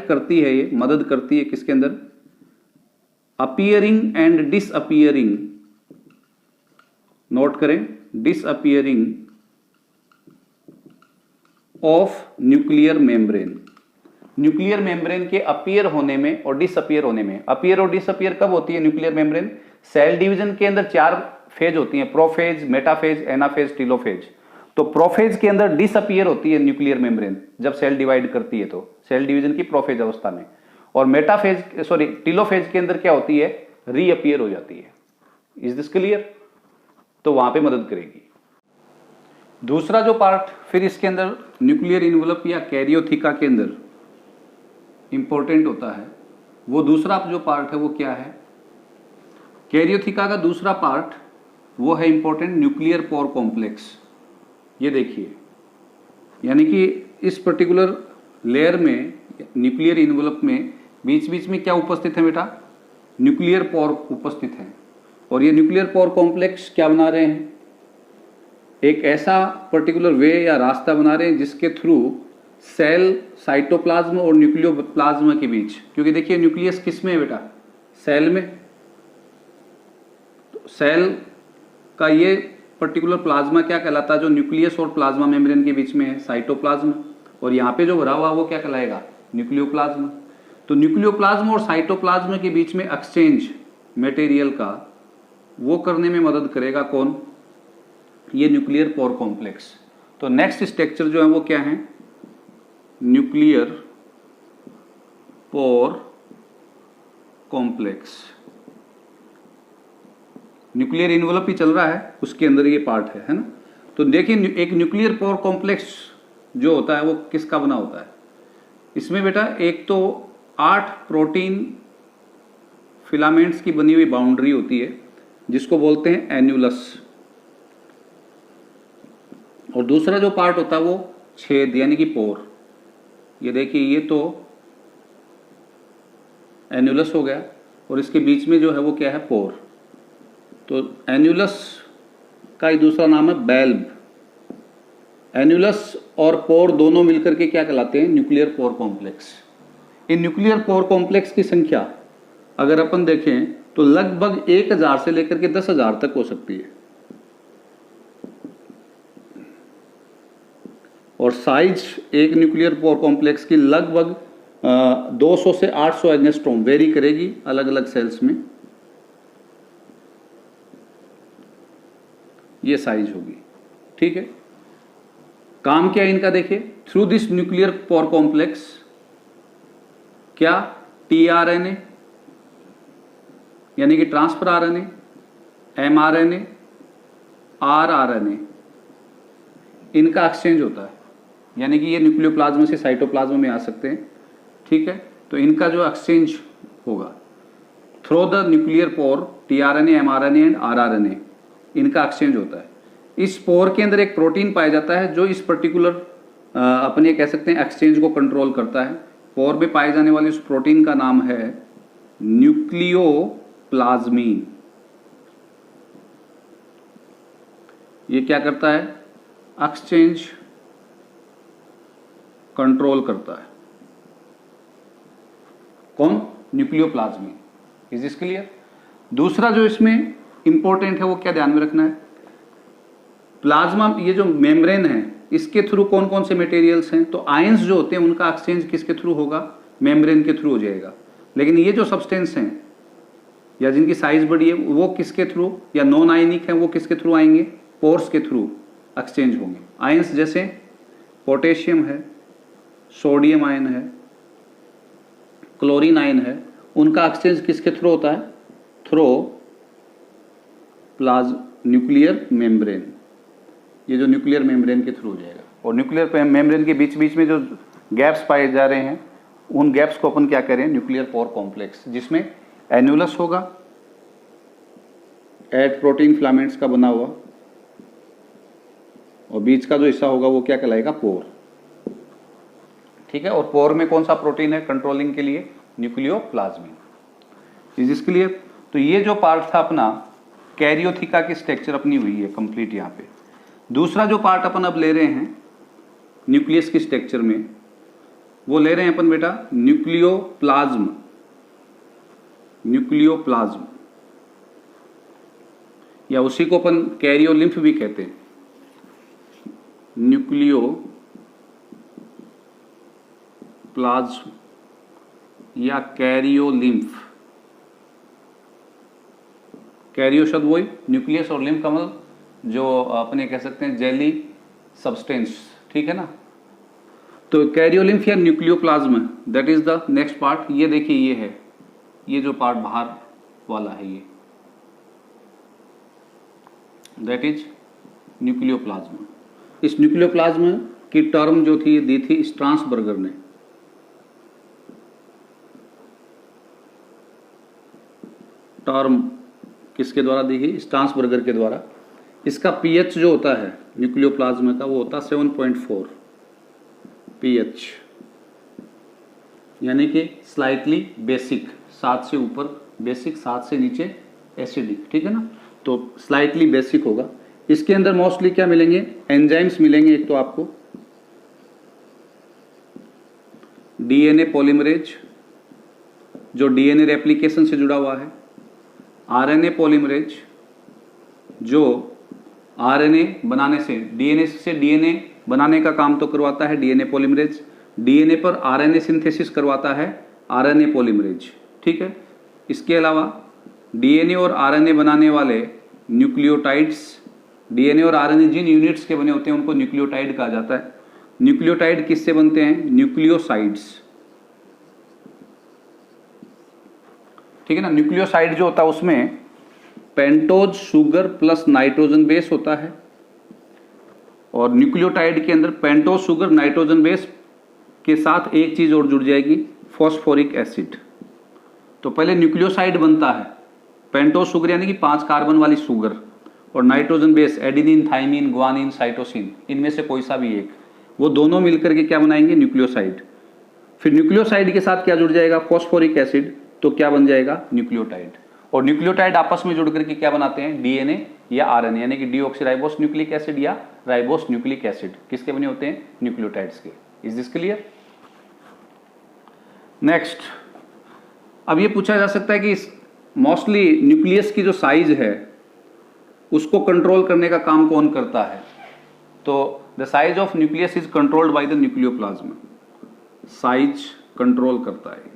करती है, ये मदद करती है किसके अंदर, अपीयरिंग एंड डिसअपीयरिंग, नोट करें, disappearing of nuclear membrane, nuclear membrane के अपीयर होने में और डिसअपीयर होने में। अपीयर और डिसअपीयर कब होती है न्यूक्लियर मेम्ब्रेन, सेल डिवीजन के अंदर 4 फेज होती हैं, प्रोफेज, मेटाफेज, एनाफेज, टीलोफेज। तो प्रोफेज के अंदर डिसअपीयर होती है न्यूक्लियर मेम्ब्रेन जब सेल डिवाइड करती है, तो सेल डिवीजन की प्रोफेज अवस्था में, और टीलोफेज के अंदर क्या होती है, रीअपीयर हो जाती है। इज दिस क्लियर, तो वहां पे मदद करेगी। दूसरा जो पार्ट फिर इसके अंदर न्यूक्लियर इन्वेलप या कैरियोथिका के अंदर इंपॉर्टेंट होता है, वो दूसरा जो पार्ट है वो क्या है, कैरियोथिका का दूसरा पार्ट वो है इंपॉर्टेंट न्यूक्लियर पोर कॉम्प्लेक्स। ये देखिए, यानी कि इस पर्टिकुलर लेयर में, न्यूक्लियर इन्वेलप में बीच बीच में क्या उपस्थित है बेटा, न्यूक्लियर पोर उपस्थित है। और ये न्यूक्लियर पोर कॉम्प्लेक्स क्या बना रहे हैं, एक ऐसा पर्टिकुलर वे या रास्ता बना रहे हैं जिसके थ्रू सेल, साइटोप्लाज्म और न्यूक्लियोप्लाज्म के बीच, क्योंकि देखिए न्यूक्लियस किस में है बेटा, सेल में, तो सेल का ये पर्टिकुलर प्लाज्मा क्या कहलाता है, जो न्यूक्लियस और प्लाज्मा मेम्ब्रेन के बीच में है, साइटोप्लाज्म, और यहाँ पे जो भरा हुआ वो क्या कहलाएगा, न्यूक्लियोप्लाज्म। तो न्यूक्लियोप्लाज्म और साइटोप्लाज्म के बीच में एक्सचेंज मटेरियल का वो करने में मदद करेगा कौन, ये न्यूक्लियर पोर कॉम्प्लेक्स। तो नेक्स्ट स्ट्रक्चर जो है वो क्या है, nuclear pore complex. Nuclear envelope ही चल रहा है, उसके अंदर ये पार्ट है ना। तो देखिए एक न्यूक्लियर पोर कॉम्प्लेक्स जो होता है वो किसका बना होता है, इसमें बेटा एक तो 8 प्रोटीन फिलामेंट्स की बनी हुई बाउंड्री होती है जिसको बोलते हैं एन्यूलस, और दूसरा जो पार्ट होता है वो छेद यानी कि पोर। ये देखिए ये तो एन्यूलस हो गया, और इसके बीच में जो है वो क्या है, पोर। तो एन्यूलस का ही दूसरा नाम है बैल्ब। एन्यूलस और पोर दोनों मिलकर के क्या कहलाते हैं, nuclear pore complex. In nuclear pore complex की संख्या अगर अपन देखें तो लगभग 1000 से लेकर के 10,000 तक हो सकती है, और साइज एक न्यूक्लियर पोर कॉम्प्लेक्स की लगभग 200 से 800 एंगस्ट्रॉम वेरी करेगी अलग अलग सेल्स में, ये साइज होगी। ठीक है, काम क्या है इनका, देखिए through this nuclear pore complex क्या, टीआरएनए यानी कि ट्रांसफर आरएनए, एमआरएनए, आरआरएनए, इनका एक्सचेंज होता है, यानी कि ये न्यूक्लियोप्लाज्म से साइटोप्लाज्म में आ सकते हैं, ठीक है। तो इनका जो एक्सचेंज होगा through the nuclear pore, tRNA, mRNA and rRNA, इनका एक्सचेंज होता है। इस पोर के अंदर एक प्रोटीन पाया जाता है जो इस पर्टिकुलर अपने कह सकते हैं एक्सचेंज को कंट्रोल करता है। पोर में पाए जाने वाले उस प्रोटीन का नाम है न्यूक्लियोप्लाज्मिन। ये क्या करता है? एक्सचेंज कंट्रोल करता है। कौन? न्यूक्लियोप्लाज्मिन। Is this clear? दूसरा जो इसमें इंपॉर्टेंट है वो क्या ध्यान में रखना है, प्लाज्मा ये जो मेम्ब्रेन है इसके थ्रू कौन कौन से मटेरियल्स हैं, तो आयंस जो होते हैं उनका एक्सचेंज किसके थ्रू होगा? मेम्ब्रेन के थ्रू हो जाएगा। लेकिन ये जो सब्सटेंस हैं या जिनकी साइज बड़ी है वो किसके थ्रू, या नॉन आयनिक है वो किसके थ्रू आएंगे? पोर्स के थ्रू एक्सचेंज होंगे। आयंस जैसे पोटेशियम है, सोडियम आयन है, क्लोरीन आयन है, उनका एक्सचेंज किसके थ्रू होता है? Through nuclear membrane. ये जो न्यूक्लियर मेम्ब्रेन के थ्रू हो जाएगा। और न्यूक्लियर मेम्ब्रेन के बीच बीच में जो गैप्स पाए जा रहे हैं उन गैप्स को अपन क्या करें? न्यूक्लियर पोर कॉम्प्लेक्स, जिसमें एन्युलस होगा, एड प्रोटीन फिलामेंट्स का बना हुआ, और बीच का जो हिस्सा होगा वो क्या कहलाएगा? पोर। ठीक है। और पोर में कौन सा प्रोटीन है कंट्रोलिंग के लिए? न्यूक्लियोप्लाज्मिन। Is this clear? तो ये जो पार्ट था अपना कैरियोथिका की स्ट्रक्चर अपनी हुई है कंप्लीट यहाँ पे। दूसरा जो पार्ट अपन अब ले रहे हैं न्यूक्लियस की स्ट्रक्चर में, वो ले रहे हैं अपन बेटा न्यूक्लियोप्लाज्म। न्यूक्लियोप्लाज्म या उसी को अपन कैरियोलिम्फ भी कहते हैं। न्यूक्लियोप्लाज्म या कैरियोलिम्फ। कैरियो शब्द वही, न्यूक्लियस और लिम्फ का मतलब जो अपने कह सकते हैं जेली सब्सटेंस, ठीक है ना। तो कैरियोलिम्फ या nucleoplasm, that is the next part. ये देखिए ये है, ये जो पार्ट बाहर वाला है ये, दैट इज न्यूक्लियोप्लाज्म। इस न्यूक्लियोप्लाज्म की टर्म जो थी दी थी स्ट्रासबर्गर ने। टर्म किसके द्वारा दी गई? स्ट्रासबर्गर के द्वारा। इसका पीएच जो होता है न्यूक्लियोप्लाज्म का वो होता है 7.4 पीएच, यानी कि स्लाइटली बेसिक, 7 से ऊपर बेसिक, 7 से नीचे एसिडिक, ठीक है ना। तो स्लाइटली बेसिक होगा। इसके अंदर मोस्टली क्या मिलेंगे? एंजाइम्स मिलेंगे। एक तो आपको डीएनए पॉलीमरेज जो डीएनए रेप्लिकेशन से जुड़ा हुआ है, आरएनए पॉलीमरेज जो आरएनए बनाने से, डीएनए से डीएनए बनाने का काम तो करवाता है डीएनए पॉलीमरेज, डीएनए पर आरएनए सिंथेसिस करवाता है आरएनए पॉलीमरेज, ठीक है। इसके अलावा डीएनए और आरएनए बनाने वाले न्यूक्लियोटाइड्स, डीएनए और आरएनए जिन यूनिट्स के बने होते हैं उनको न्यूक्लियोटाइड कहा जाता है। न्यूक्लियोटाइड किससे बनते हैं? न्यूक्लियोसाइड्स, ठीक है ना। न्यूक्लियोसाइड जो होता है उसमें pentose sugar plus nitrogen base होता है, और न्यूक्लियोटाइड के अंदर पेंटोज शुगर नाइट्रोजन बेस के साथ एक चीज और जुड़ जाएगी, फॉस्फोरिक एसिड। तो पहले न्यूक्लियोसाइड बनता है, पेंटोज शुगर यानी कि 5 कार्बन वाली शुगर, और nitrogen base adenine, thymine, guanine, cytosine, इनमें से कोई सा भी एक, वो दोनों मिलकर के क्या बनाएंगे? न्यूक्लियोसाइड। फिर न्यूक्लियोसाइड के साथ क्या जुड़ जाएगा? Phosphoric acid. तो क्या बन जाएगा? न्यूक्लियोटाइड। और न्यूक्लियोटाइड आपस में जुड़ करके क्या बनाते हैं? डीएनए या आरएनए, यानी कि डीऑक्सीराइबोस न्यूक्लिक एसिड या राइबोस न्यूक्लिक एसिड। किसके बने होते हैं? न्यूक्लियोटाइड्स के। Is this clear? नेक्स्ट, अब ये पूछा जा सकता है कि मोस्टली न्यूक्लियस की जो साइज है उसको कंट्रोल करने का काम कौन करता है? तो the size of nucleus is controlled by the nucleoplasm. Size control करता है।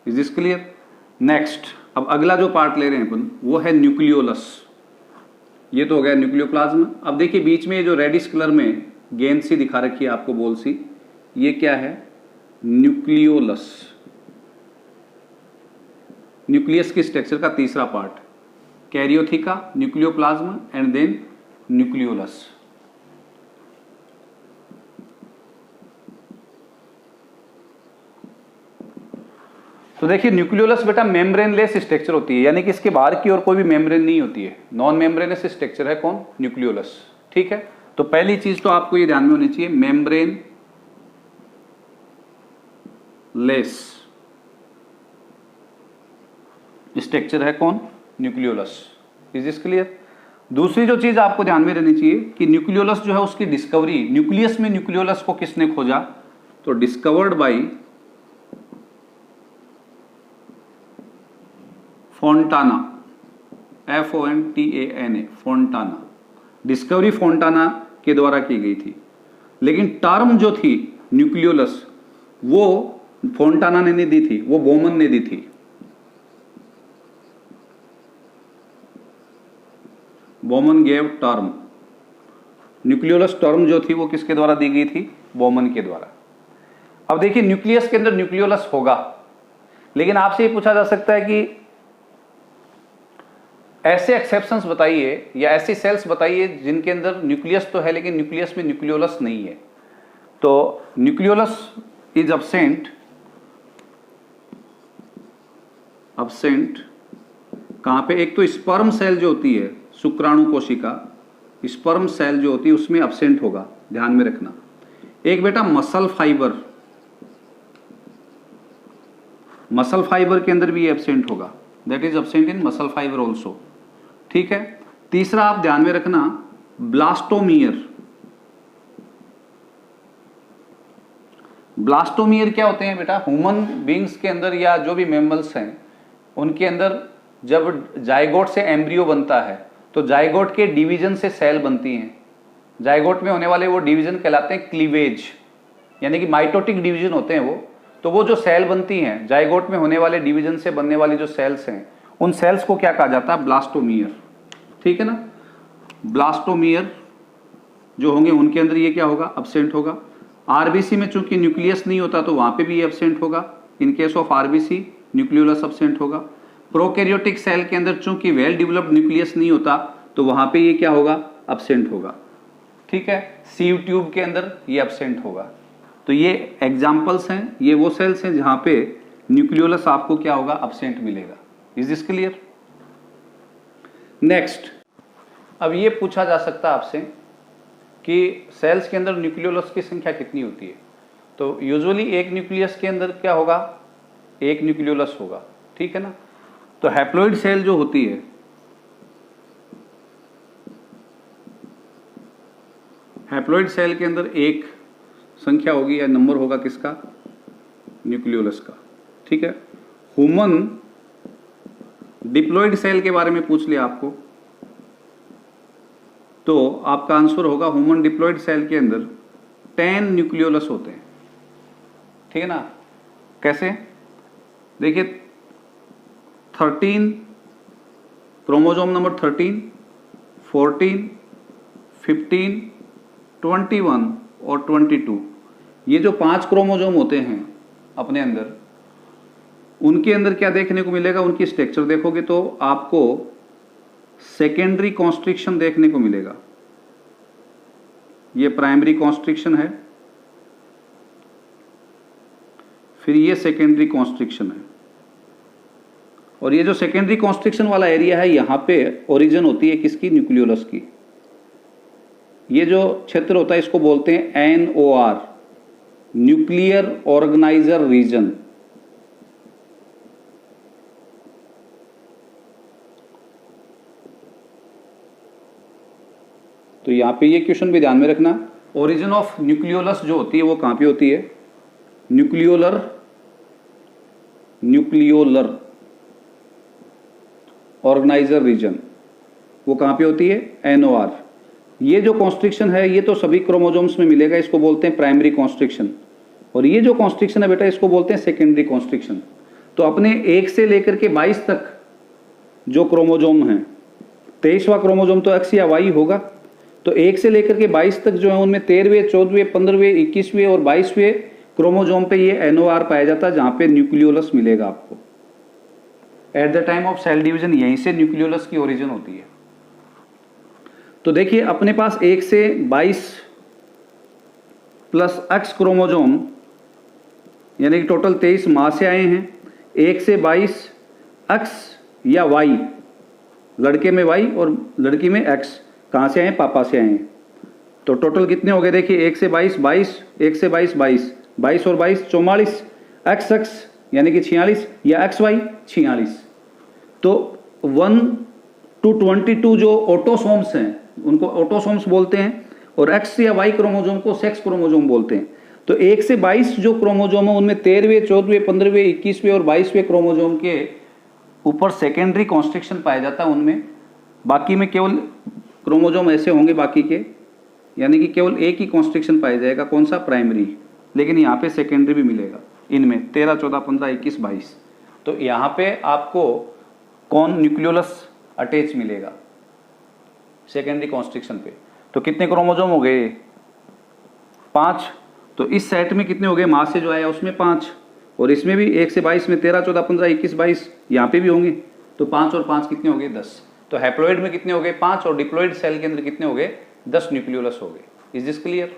Is this clear? नेक्स्ट, अब अगला जो पार्ट ले रहे हैं अपन वो है न्यूक्लियोलस। ये तो हो गया न्यूक्लियोप्लाज्म। अब देखिए बीच में जो रेडिश कलर में गेंद सी दिखा रखी है आपको, बॉल सी, ये क्या है? न्यूक्लियोलस। न्यूक्लियस की स्ट्रक्चर का तीसरा part, karyotheca, nucleoplasm and then nucleolus. तो देखिए न्यूक्लियोलस बेटा मेम्ब्रेनलेस स्ट्रक्चर होती है, यानी कि इसके बाहर की ओर कोई भी मेम्ब्रेन नहीं होती है, नॉन मेम्ब्रेनस स्ट्रक्चर है कौन, न्यूक्लियोलस। ठीक है, तो पहली चीज तो आपको ये ध्यान में होनी चाहिए, मेम्ब्रेन लेस स्ट्रक्चर है कौन, न्यूक्लियोलस। Is this clear? दूसरी जो चीज आपको ध्यान में रहनी चाहिए कि न्यूक्लियोलस जो है उसकी डिस्कवरी, न्यूक्लियस में न्यूक्लियोलस को किसने खोजा, तो discovered by Fontana, FONTANA, Fontana. Discovery Fontana के द्वारा की गई थी, लेकिन टर्म जो थी न्यूक्लियोलस वो फोंटाना ने नहीं दी थी, वो बोमन ने दी थी। Bowman gave term, nucleolus term जो थी वो किसके द्वारा दी गई थी, बोमन के द्वारा। अब देखिए न्यूक्लियस के अंदर न्यूक्लियोलस होगा, लेकिन आपसे ये पूछा जा सकता है कि ऐसे एक्सेप्शंस बताइए या ऐसी सेल्स बताइए जिनके अंदर न्यूक्लियस तो है लेकिन न्यूक्लियस में न्यूक्लियोलस नहीं है। तो न्यूक्लियोलस इज अब्सेंट कहां पे, एक तो स्पर्म सेल जो होती है, शुक्राणु कोशिका, स्पर्म सेल जो होती है उसमें अब्सेंट होगा, ध्यान में रखना। एक बेटा मसल फाइबर के अंदर भी एब्सेंट होगा, that is absent in muscle fibre also. ठीक है, तीसरा आप ध्यान में रखना, ब्लास्टोमियर क्या होते हैं बेटा, ह्यूमन बींग्स के अंदर या जो भी मैमल्स हैं उनके अंदर जब जाइगोट से एम्ब्रियो बनता है तो जाइगोट के डिवीजन से सेल बनती हैं। जाइगोट में होने वाले वो डिवीजन कहलाते हैं क्लीवेज, यानी कि माइटोटिक डिवीजन होते हैं वो। तो वो जो सेल बनती हैं जाइगोट में होने वाले डिवीजन से बनने वाली जो सेल्स हैं, उन सेल्स को क्या कहा जाता है, ब्लास्टोमियर। ठीक है ना, ब्लास्टोमियर जो होंगे उनके अंदर ये क्या होगा, अब्सेंट होगा। आरबीसी में चूंकि न्यूक्लियस नहीं होता तो वहां पे भी ये अब्सेंट होगा, in case of RBC nucleolus absent होगा। प्रोकैरियोटिक सेल के अंदर चूंकि वेल डेवलप्ड न्यूक्लियस नहीं होता तो वहां पे ये क्या होगा, अब्सेंट होगा। ठीक है, सीव ट्यूब के अंदर ये अब्सेंट होगा। तो ये एग्जाम्पल्स हैं, ये वो सेल्स हैं जहां पे न्यूक्लियोलस आपको क्या होगा, अब्सेंट मिलेगा। Is this clear? नेक्स्ट, अब ये पूछा जा सकता है आपसे कि सेल्स के अंदर न्यूक्लियोलस की संख्या कितनी होती है। तो यूजुअली एक न्यूक्लियस के अंदर क्या होगा, एक न्यूक्लियोलस होगा। ठीक है ना, तो हैप्लॉइड सेल जो होती है, हैप्लॉइड सेल के अंदर एक संख्या होगी या नंबर होगा किसका, न्यूक्लियोलस का। ठीक है, ह्यूमन डिप्लॉइड सेल के बारे में पूछ लिया आपको तो आपका आंसर होगा ह्यूमन डिप्लॉइड सेल के अंदर 10 न्यूक्लियोलस होते हैं। ठीक है ना, कैसे, देखिए 13 क्रोमोसोम नंबर 13, 14, 15, 21 और 22, ये जो 5 क्रोमोसोम होते हैं अपने अंदर, उनके अंदर क्या देखने को मिलेगा, उनकी स्ट्रक्चर देखोगे तो आपको सेकेंडरी कॉन्स्ट्रिक्शन देखने को मिलेगा। ये प्राइमरी कॉन्स्ट्रिक्शन है, फिर ये सेकेंडरी कॉन्स्ट्रिक्शन है, और ये जो सेकेंडरी कॉन्स्ट्रिक्शन वाला एरिया है यहां पे ओरिजिन होती है किसकी, न्यूक्लियोलस की। ये जो क्षेत्र होता है इसको बोलते हैं NOR, न्यूक्लियर ऑर्गेनाइजर रीजन। तो यहां पे ये क्वेश्चन भी ध्यान में रखना, ओरिजिन ऑफ न्यूक्लियोलस जो होती है वो कहां पे होती है, न्यूक्लियोलर ऑर्गेनाइजर रीजन, वो कहां पे होती है, NOR। ये जो कॉन्स्ट्रिक्शन है ये तो सभी क्रोमोसोम्स में मिलेगा, इसको बोलते हैं प्राइमरी कॉन्स्ट्रिक्शन, और ये जो कॉन्स्ट्रिक्शन है बेटा इसको बोलते हैं सेकेंडरी कॉन्स्ट्रिक्शन। तो अपने 1 से लेकर के 22 तक जो क्रोमोसोम हैं, 23वां क्रोमोसोम तो X या Y होगा, तो 1 से लेकर के 22 तक जो है उनमें 13वें, 14वें, 15वें, 21वें और 22वें क्रोमोसोम पे ये NOR पाया जाता है, जहां पे न्यूक्लियोलस मिलेगा आपको। At the time of cell division यहीं से न्यूक्लियोलस की ओरिजिन होती है। तो देखिए अपने पास 1 से 22 प्लस X क्रोमोसोम यानी कि टोटल 23 मां से आए हैं, 1 से 22 एक्स या वाई, लड़के में वाई और लड़की में एक्स, कहाँ से आए? पापा से आए हैं। तो टोटल कितने हो गए? देखिए 1 से 22 22, 1 से 22 22, 22 और 22 44, एक्स एक्स यानी कि 46 या एक्स वाई 46। तो 1 to 22 जो ऑटोसोम्स हैं उनको ऑटोसोम्स बोलते हैं, और एक्स या वाई क्रोमोजोम को सेक्स क्रोमोजोम बोलते हैं। तो 1 से 22 जो क्रोमोजोम है उनमें 13वें 14वें 15वें 21वें और 22वें क्रोमोजोम के ऊपर सेकेंडरी कॉन्स्ट्रिक्शन पाया जाता है उनमें। बाकी में केवल क्रोमोजोम ऐसे होंगे बाकी के, यानी कि केवल एक ही कॉन्स्ट्रिक्शन पाया जाएगा, कौन सा? प्राइमरी। लेकिन यहाँ पे सेकेंडरी भी मिलेगा इनमें 13 14 15 21 22। तो यहाँ पे आपको कौन? न्यूक्लियोलस अटैच मिलेगा सेकेंडरी कॉन्स्ट्रिक्शन पे। तो कितने क्रोमोजोम हो गए? 5। तो इस सेट में कितने हो गए? मास से जो आया उसमें 5, और इसमें भी 1 से 22 में 13 14 15 21 22, यहाँ पे भी होंगे। तो 5 और 5 कितने हो गए? 10। तो हैप्लॉइड में कितने हो गए? 5, और डिप्लॉइड सेल के अंदर कितने हो गए? 10 न्यूक्लियोलस हो गए। Is this clear?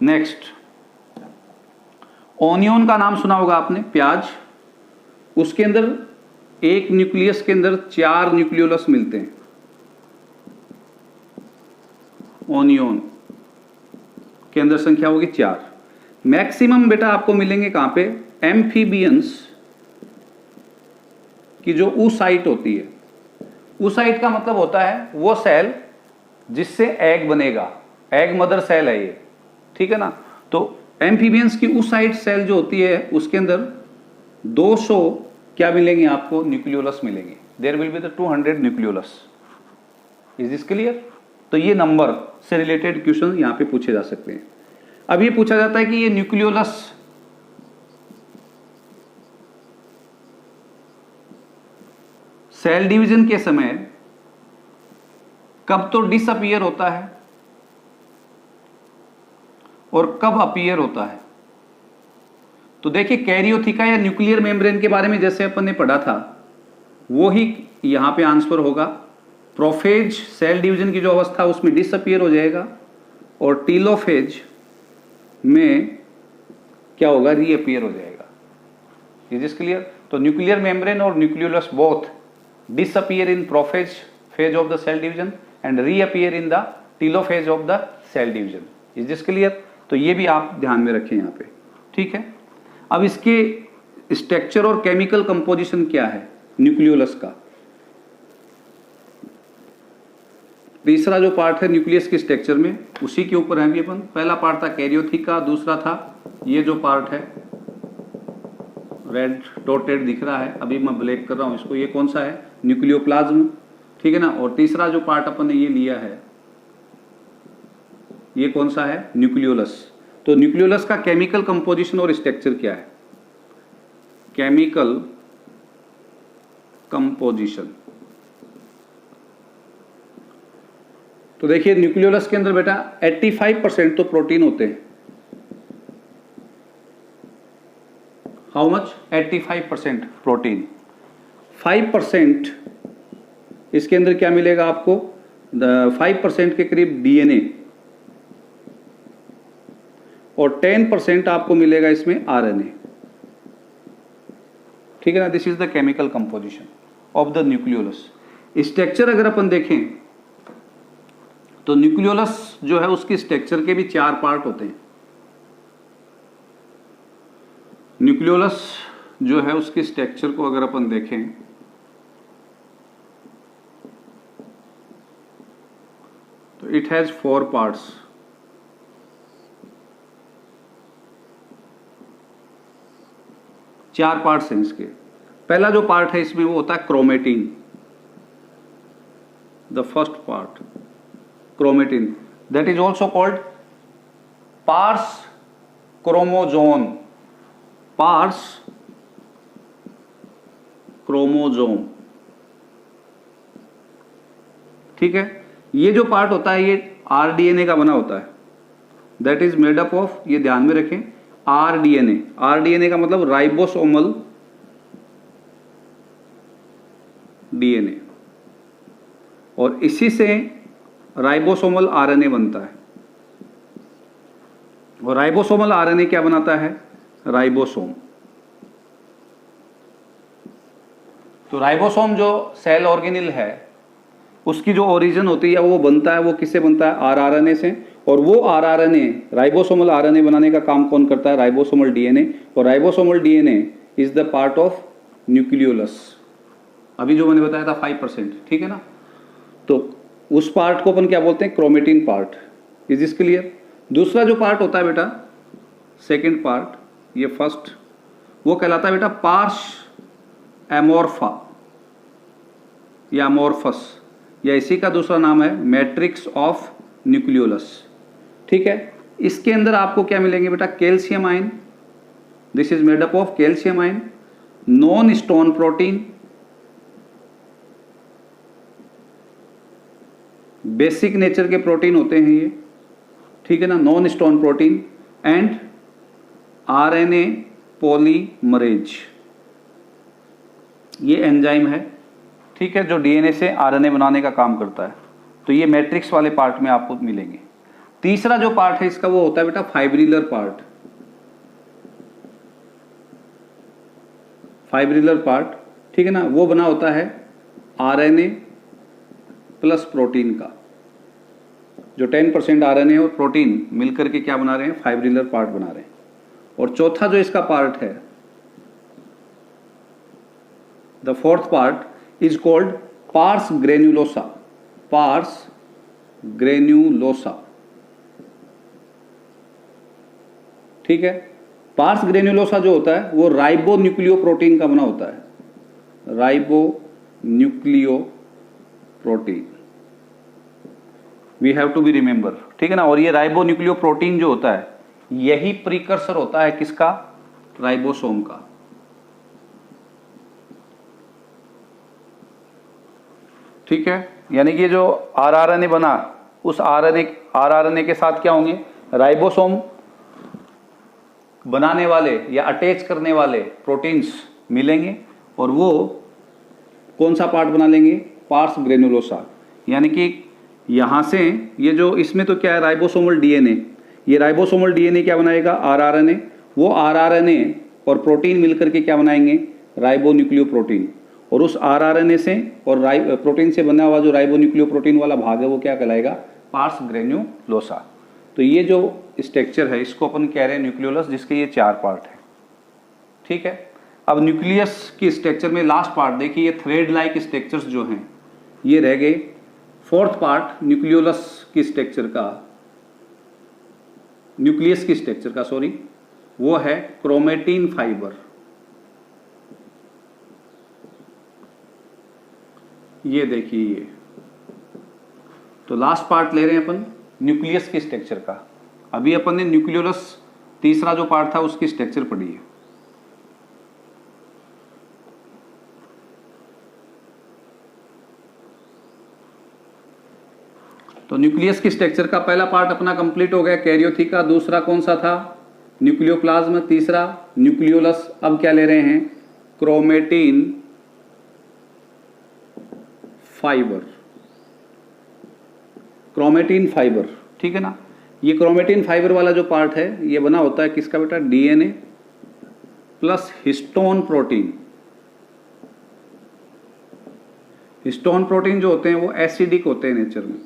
Next, onion का नाम सुना होगा आपने, प्याज। उसके अंदर एक न्यूक्लियस के अंदर 4 न्यूक्लियोलस मिलते हैं। ओनियन के अंदर संख्या होगी 4। मैक्सिमम बेटा आपको मिलेंगे कहां पे? एम्फीबियंस की जो oocyte होती है। oocyte का मतलब होता है वो सेल जिससे एग बनेगा, एग मदर सेल है ये, ठीक है ना। तो एम्फीबियंस की oocyte सेल जो होती है उसके अंदर 200 क्या मिलेंगे आपको? न्यूक्लियोलस मिलेंगे। There will be the 200 nucleolus. Is this clear? तो ये नंबर से रिलेटेड क्वेश्चन यहां पे पूछे जा सकते हैं। अब ये पूछा जाता है कि ये न्यूक्लियोलस सेल डिवीजन के समय कब तो डिसअपीयर होता है और कब अपीयर होता है। तो देखिए कैरियोथिका या न्यूक्लियर मेम्ब्रेन के बारे में जैसे अपन ने पढ़ा था वो ही यहां पे आंसर होगा। प्रोफेज सेल डिवीजन की जो अवस्था उसमें डिसअपीयर हो जाएगा, और टीलोफेज में क्या होगा? रीअपीयर हो जाएगा। Is this clear? तो न्यूक्लियर मेम्ब्रेन और nucleolus both disappear in prophase phase of the cell division and reappear in the telophase of the cell division. Is this clear? तो ये भी आप ध्यान में रखें यहाँ पे, ठीक है। अब इसके स्ट्रक्चर और केमिकल कंपोजिशन क्या है न्यूक्लियोलस का? तीसरा जो पार्ट है न्यूक्लियस के स्ट्रक्चर में उसी के ऊपर है भी अपन। पहला पार्ट था कैरियोथिका, दूसरा था ये जो पार्ट है रेड डॉटेड दिख रहा है, अभी मैं ब्लैक कर रहा हूं इसको, ये कौन सा है? न्यूक्लियोप्लाज्म, ठीक है ना। और तीसरा जो पार्ट अपन ने ये लिया है ये कौन सा है? न्यूक्लियोलस। तो न्यूक्लियोलस का केमिकल कंपोजिशन और स्ट्रक्चर क्या है? केमिकल कंपोजिशन, तो देखिए न्यूक्लियोलस के अंदर बेटा 85% तो प्रोटीन होते हैं। How much? 85% प्रोटीन। 5% इसके अंदर क्या मिलेगा आपको? 5% के करीब डीएनए, और 10% आपको मिलेगा इसमें आरएनए, ठीक है ना। This is the chemical composition of the nucleolus. Structure अगर अपन देखें तो न्यूक्लियोलस जो है उसके स्ट्रक्चर के भी 4 पार्ट होते हैं। न्यूक्लियोलस जो है उसके स्ट्रक्चर को अगर अपन देखें तो इट हैज 4 पार्ट्स। चार पार्ट्स हैं इसके। पहला जो पार्ट है इसमें वो होता है chromatin, the first part chromatin, that is also called pars chromosome, pars chromosome, ठीक है। ये जो पार्ट होता है ये आरडीएनए का बना होता है, that is made up of, ये ध्यान में रखें, आरडीएनए। आरडीएनए का मतलब राइबोसोमल डीएनए, और इसी से राइबोसोमल आरएनए बनता है। और राइबोसोमल आरएनए क्या बनाता है? राइबोसोम। तो राइबोसोम जो सेल ऑर्गेनिल है उसकी जो ओरिजिन होती है वो बनता है, वो किससे बनता है? आरआरएनए से। और वो आरआरएनए, राइबोसोमल आरएनए बनाने का काम कौन करता है? Ribosomal DNA. और ribosomal DNA is the part of nucleolus. अभी जो मैंने बताया था 5%, ठीक है ना? तो उस पार्ट को अपन क्या बोलते हैं? Chromatin part. Is this clear? दूसरा जो पार्ट होता है बेटा, सेकेंड पार्ट, ये फर्स्ट, वो कहलाता है बेटा पार्श एमोर्फा या अमोर्फस, या इसी का दूसरा नाम है मैट्रिक्स ऑफ न्यूक्लियोलस। ठीक है, इसके अंदर आपको क्या मिलेंगे बेटा? Calcium ion, this is made up of calcium ion, non stone protein, basic nature के प्रोटीन होते हैं ये, ठीक है ना, non stone protein, and RNA polymerase, ये एंजाइम है, ठीक है, जो डीएनए से आरएनए बनाने का काम करता है। तो ये मैट्रिक्स वाले पार्ट में आपको मिलेंगे। तीसरा जो पार्ट है इसका वो होता है बेटा फाइब्रिलर पार्ट। फाइब्रिलर पार्ट, ठीक है ना, वो बना होता है आरएनए प्लस प्रोटीन का। जो 10% आरएनए और प्रोटीन मिलकर के क्या बना रहे हैं? फाइब्रिलर पार्ट बना रहे हैं। और चौथा जो इसका पार्ट है, the fourth part is called pars granulosa. Pars granulosa, ठीक है। पार्स ग्रेन्युलोसा जो होता है वो राइबो न्यूक्लियो प्रोटीन का बना होता है। Ribonucleoprotein, we have to be remember, ठीक है ना। और ये राइबो न्यूक्लियो प्रोटीन जो होता है यही प्रीकर्सर होता है किसका? राइबोसोम का। ठीक है, यानी कि जो आरआरएनए बना उस आरआरएनए के साथ क्या होंगे? राइबोसोम बनाने वाले या अटैच करने वाले प्रोटीन्स मिलेंगे और वो कौन सा पार्ट बना लेंगे? Pars granulosa. यानी कि यहां से ये जो इसमें तो क्या है? Ribosomal DNA. ये राइबोसोमल डीएनए क्या बनाएगा? आरआरएनए। वो आरआरएनए और प्रोटीन मिलकर के क्या बनाएंगे? राइबोन्यूक्लियो प्रोटीन। और उस आरआरएनए से और प्रोटीन से बना हुआ जो राइबोन्यूक्लियो प्रोटीन वाला भाग है वो क्या कहलाएगा? Pars granulosa. तो ये जो स्ट्रक्चर है इसको अपन कह रहे हैं न्यूक्लियोलस, जिसके ये 4 पार्ट है। ठीक है, अब न्यूक्लियस की स्ट्रक्चर में लास्ट पार्ट देखिए, ये थ्रेड लाइक स्ट्रक्चर्स जो हैं ये रह गए। फोर्थ पार्ट न्यूक्लियोलस की स्ट्रक्चर का, न्यूक्लियस की स्ट्रक्चर का सॉरी, वो है क्रोमेटिन फाइबर। ये देखिए, ये तो लास्ट पार्ट ले रहे हैं अपन न्यूक्लियस के स्ट्रक्चर का। अभी अपन ने न्यूक्लियोलस तीसरा जो पार्ट था उसकी स्ट्रक्चर पढ़ी है। तो न्यूक्लियस की स्ट्रक्चर का पहला पार्ट अपना कंप्लीट हो गया, कैरियोथिका। दूसरा कौन सा था? न्यूक्लियोप्लाज्म। तीसरा न्यूक्लियोलस। अब क्या ले रहे हैं? Chromatin fibre. क्रोमेटिन फाइबर, ठीक है ना। ये क्रोमेटिन फाइबर वाला जो पार्ट है ये बना होता है किसका बेटा? DNA plus histone protein. Histone protein जो होते हैं वो एसिडिक होते हैं नेचर में,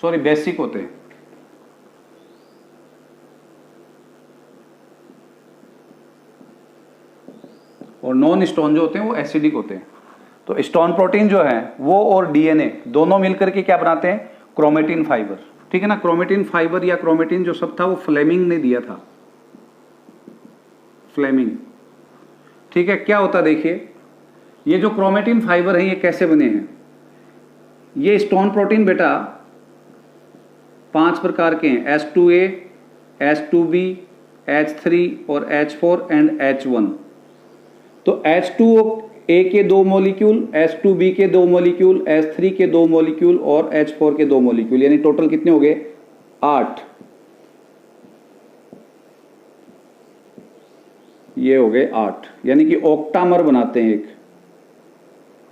सॉरी बेसिक होते हैं। और नॉन स्टोन जो होते हैं वो एसिडिक होते हैं। तो स्टोन प्रोटीन जो है वो और डीएनए दोनों मिलकर के क्या बनाते हैं? क्रोमेटिन फाइबर, ठीक है ना। क्रोमेटिन फाइबर या क्रोमेटिन जो सब था वो फ्लेमिंग ने दिया था, फ्लेमिंग, ठीक है। क्या होता देखिए, ये जो क्रोमेटिन फाइबर है ये कैसे बने हैं? ये स्टोन प्रोटीन बेटा 5 प्रकार के हैं, H2A, H2B, H3 और H4 एंड H1। तो H2A के 2 मॉलिक्यूल, H2B के 2 मॉलिक्यूल, H3 के 2 मॉलिक्यूल और H4 के 2 मॉलिक्यूल, यानी टोटल कितने हो गए? 8। ये हो गए 8, यानी कि ऑक्टामर बनाते हैं एक,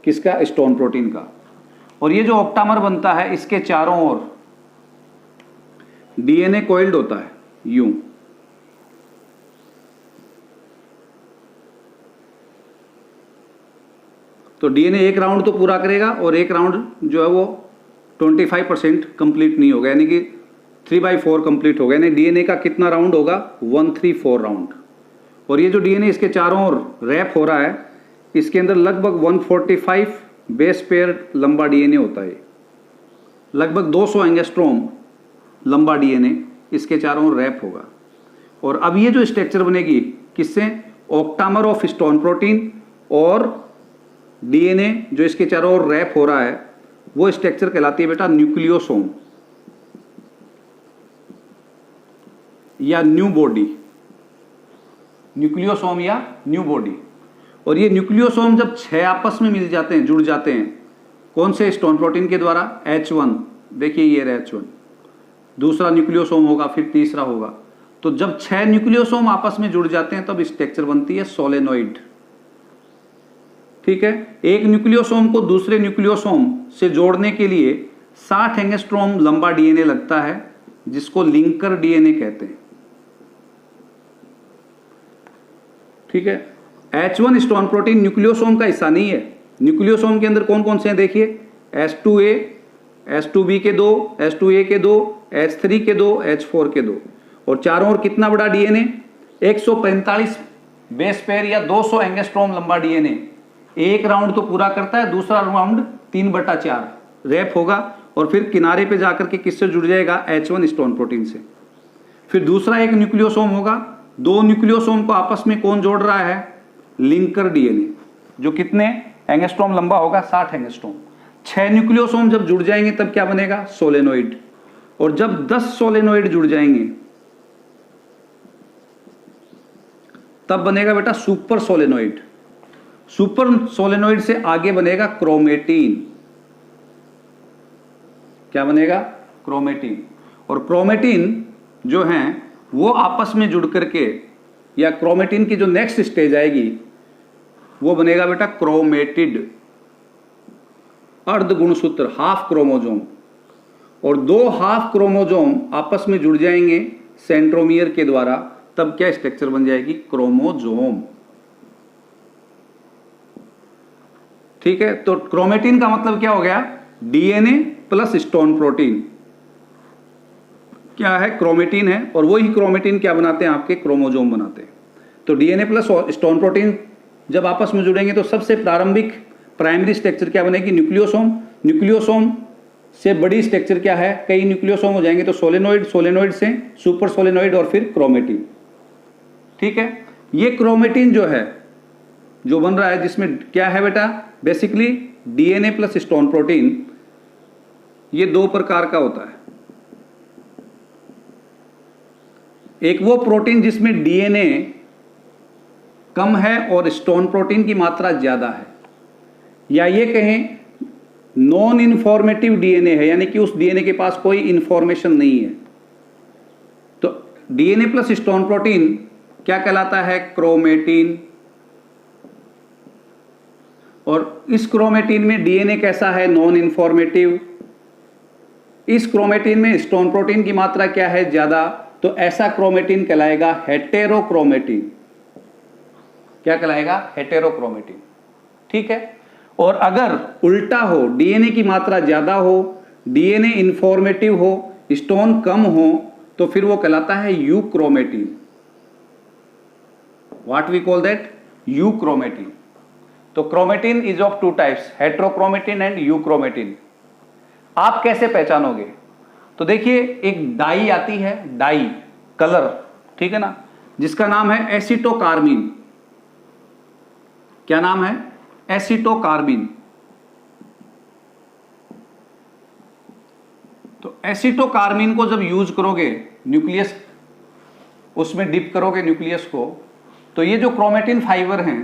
किसका? स्टोन प्रोटीन का। और ये जो ऑक्टामर बनता है इसके चारों ओर डीएनए कोइल्ड होता है यूं। तो डीएनए एक राउंड तो पूरा करेगा और एक राउंड जो है वो 25% कंप्लीट नहीं होगा, यानी कि 3/4 कंप्लीट होगा। यानी डीएनए का कितना राउंड होगा? 134 राउंड। और ये जो डीएनए इसके चारों ओर रैप हो रहा है, इसके अंदर लगभग 145 बेस पेयर लंबा डीएनए होता है। लगभग 200 एंगस्ट्रोम लंबा डीएनए इसके चारों ओर रैप होगा। और अब ये जो स्ट्रक्चर बनेगी किससे? ऑक्टामर ऑफ हिस्टोन प्रोटीन और डीएनए जो इसके चारों ओर रैप हो रहा है, वो स्ट्रक्चर कहलाती है बेटा न्यूक्लियोसोम या न्यू बॉडी। न्यूक्लियोसोम या न्यू बॉडी। और ये न्यूक्लियोसोम जब 6 आपस में मिल जाते हैं, जुड़ जाते हैं, कौन से हिस्टोन प्रोटीन के द्वारा? H1। देखिए ये रहा H1, दूसरा न्यूक्लियोसोम होगा, फिर तीसरा होगा। तो जब 6 न्यूक्लियोसोम आपस में जुड़ जाते हैं तब स्ट्रक्चर बनती है सोलेनोइड। ठीक है। एक न्यूक्लियोसोम को दूसरे न्यूक्लियोसोम से जोड़ने के लिए 60 एंगस्ट्रोम लंबा डीएनए लगता है, जिसको लिंकर डीएनए कहते हैं। ठीक है। H1 हिस्टोन प्रोटीन न्यूक्लियोसोम का हिस्सा नहीं है। न्यूक्लियोसोम के अंदर कौन कौन से हैं देखिए? H2A, H2B के 2, H2A के 2, H3 के 2, H4 के 2। और चारों ओर कितना बड़ा डीएनए? 145 बेस पेयर या 200 एंगस्ट्रोम लंबा डीएनए एक राउंड तो पूरा करता है, दूसरा राउंड 3/4 रैप होगा और फिर किनारे पे जाकर के किससे जुड़ जाएगा? H1 हिस्टोन प्रोटीन से। फिर दूसरा एक न्यूक्लियोसोम होगा। 2 न्यूक्लियोसोम को आपस में कौन जोड़ रहा है? लिंकर डीएनए, जो कितने एंगस्ट्रोम लंबा होगा? 60 एंगस्ट्रोम। 6 न्यूक्लियोसोम जब जुड़ जाएंगे तब क्या बनेगा? सोलेनोइड। और जब 10 सोलेनोइड जुड़ जाएंगे तब बनेगा बेटा सुपर सोलेनोइड। सुपर सोलेनोइड से आगे बनेगा क्रोमेटीन। क्या बनेगा? क्रोमेटीन। और क्रोमेटीन जो है वो आपस में जुड़ करके, या क्रोमेटीन की जो नेक्स्ट स्टेज आएगी वो बनेगा बेटा क्रोमेटिड, अर्ध गुणसूत्र, हाफ क्रोमोजोम। और 2 हाफ क्रोमोजोम आपस में जुड़ जाएंगे सेंट्रोमियर के द्वारा, तब क्या स्ट्रक्चर बन जाएगी? क्रोमोजोम। ठीक है। तो क्रोमेटिन का मतलब क्या हो गया? डीएनए प्लस हिस्टोन प्रोटीन क्या है? क्रोमेटिन है। और वही क्रोमेटिन क्या बनाते हैं? आपके क्रोमोजोम बनाते हैं। तो डीएनए प्लस हिस्टोन प्रोटीन जब आपस में जुड़ेंगे तो सबसे प्रारंभिक प्राइमरी स्ट्रक्चर क्या बनेगी? न्यूक्लियोसोम। न्यूक्लियोसोम से बड़ी स्ट्रक्चर क्या है? कई न्यूक्लियोसोम हो जाएंगे तो सोलेनोइड, सोलेनोइड से सुपर सोलेनोइड और फिर क्रोमेटिन। ठीक है। ये क्रोमेटिन जो है, जो बन रहा है, जिसमें क्या है बेटा? Basically DNA plus histone protein. ये 2 प्रकार का होता है। एक वो प्रोटीन जिसमें डीएनए कम है और हिस्टोन प्रोटीन की मात्रा ज्यादा है, या ये कहें नॉन इन्फॉर्मेटिव डीएनए है, यानी कि उस डीएनए के पास कोई इंफॉर्मेशन नहीं है। तो डीएनए प्लस हिस्टोन प्रोटीन क्या कहलाता है? क्रोमेटिन। और इस क्रोमेटिन में डीएनए कैसा है? Non informative. इस क्रोमेटिन में हिस्टोन प्रोटीन की मात्रा क्या है? ज्यादा। तो ऐसा क्रोमेटिन कहलाएगा हेटेरोक्रोमेटिन। क्या कहलाएगा? हेटेरोक्रोमेटिन। ठीक है। और अगर उल्टा हो, डीएनए की मात्रा ज्यादा हो, डीएनए इन्फॉर्मेटिव हो, हिस्टोन कम हो, तो फिर वो कहलाता है euchromatin. What we call that? Euchromatin. तो chromatin is of 2 types, heterochromatin and euchromatin. आप कैसे पहचानोगे? तो देखिए एक डाई आती है, डाई कलर, ठीक है ना, जिसका नाम है एसिटोकार्बिन। क्या नाम है? एसिटोकार्बिन। तो एसिटोकार्बिन को जब यूज करोगे, न्यूक्लियस उसमें डिप करोगे न्यूक्लियस को, तो ये जो क्रोमेटिन फाइबर हैं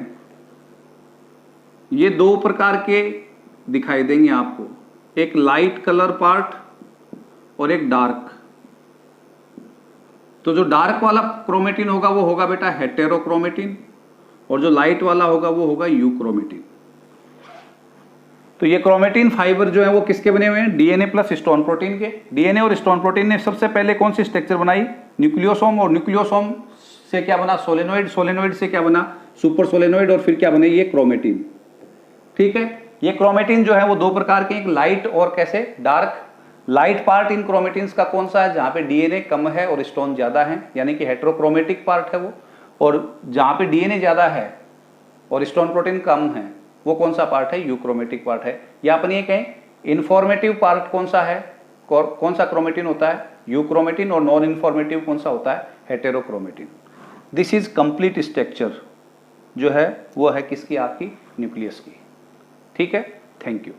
ये 2 प्रकार के दिखाई देंगे आपको, एक लाइट कलर पार्ट और एक डार्क। तो जो डार्क वाला क्रोमेटिन होगा वो होगा बेटा हेटेरोक्रोमेटिन, और जो लाइट वाला होगा वो होगा यूक्रोमेटिन। तो ये क्रोमेटिन फाइबर जो है वो किसके बने हुए हैं? डीएनए प्लस हिस्टोन प्रोटीन के। डीएनए और हिस्टोन प्रोटीन ने सबसे पहले कौन सी स्ट्रक्चर बनाई? न्यूक्लियोसोम। और न्यूक्लियोसोम से क्या बना? सोलेनोइड। सोलेनोइड से क्या बना? Super solenoid. और फिर क्या बने? ये क्रोमेटिन। ठीक है। ये क्रोमेटिन जो है वो दो प्रकार के, एक लाइट और कैसे dark. Light part in chromatins का कौन सा है, जहां पे डीएनए कम है और स्टोन ज्यादा है, यानी कि हेटेरोक्रोमेटिक पार्ट है वो। और जहां पे डीएनए ज्यादा है और स्टोन प्रोटीन कम है, वो कौन सा पार्ट है, यूक्रोमेटिक पार्ट है। या अपन ये कहें इंफॉर्मेटिव पार्ट कौन सा है, कौन सा क्रोमेटिन होता है, यूक्रोमेटिन। और नॉन इंफॉर्मेटिव कौन सा होता है, हेटेरोक्रोमेटिन। दिस इज कंप्लीट स्ट्रक्चर जो है वो है किसकी, आपकी न्यूक्लियस की। ठीक है, थैंक यू।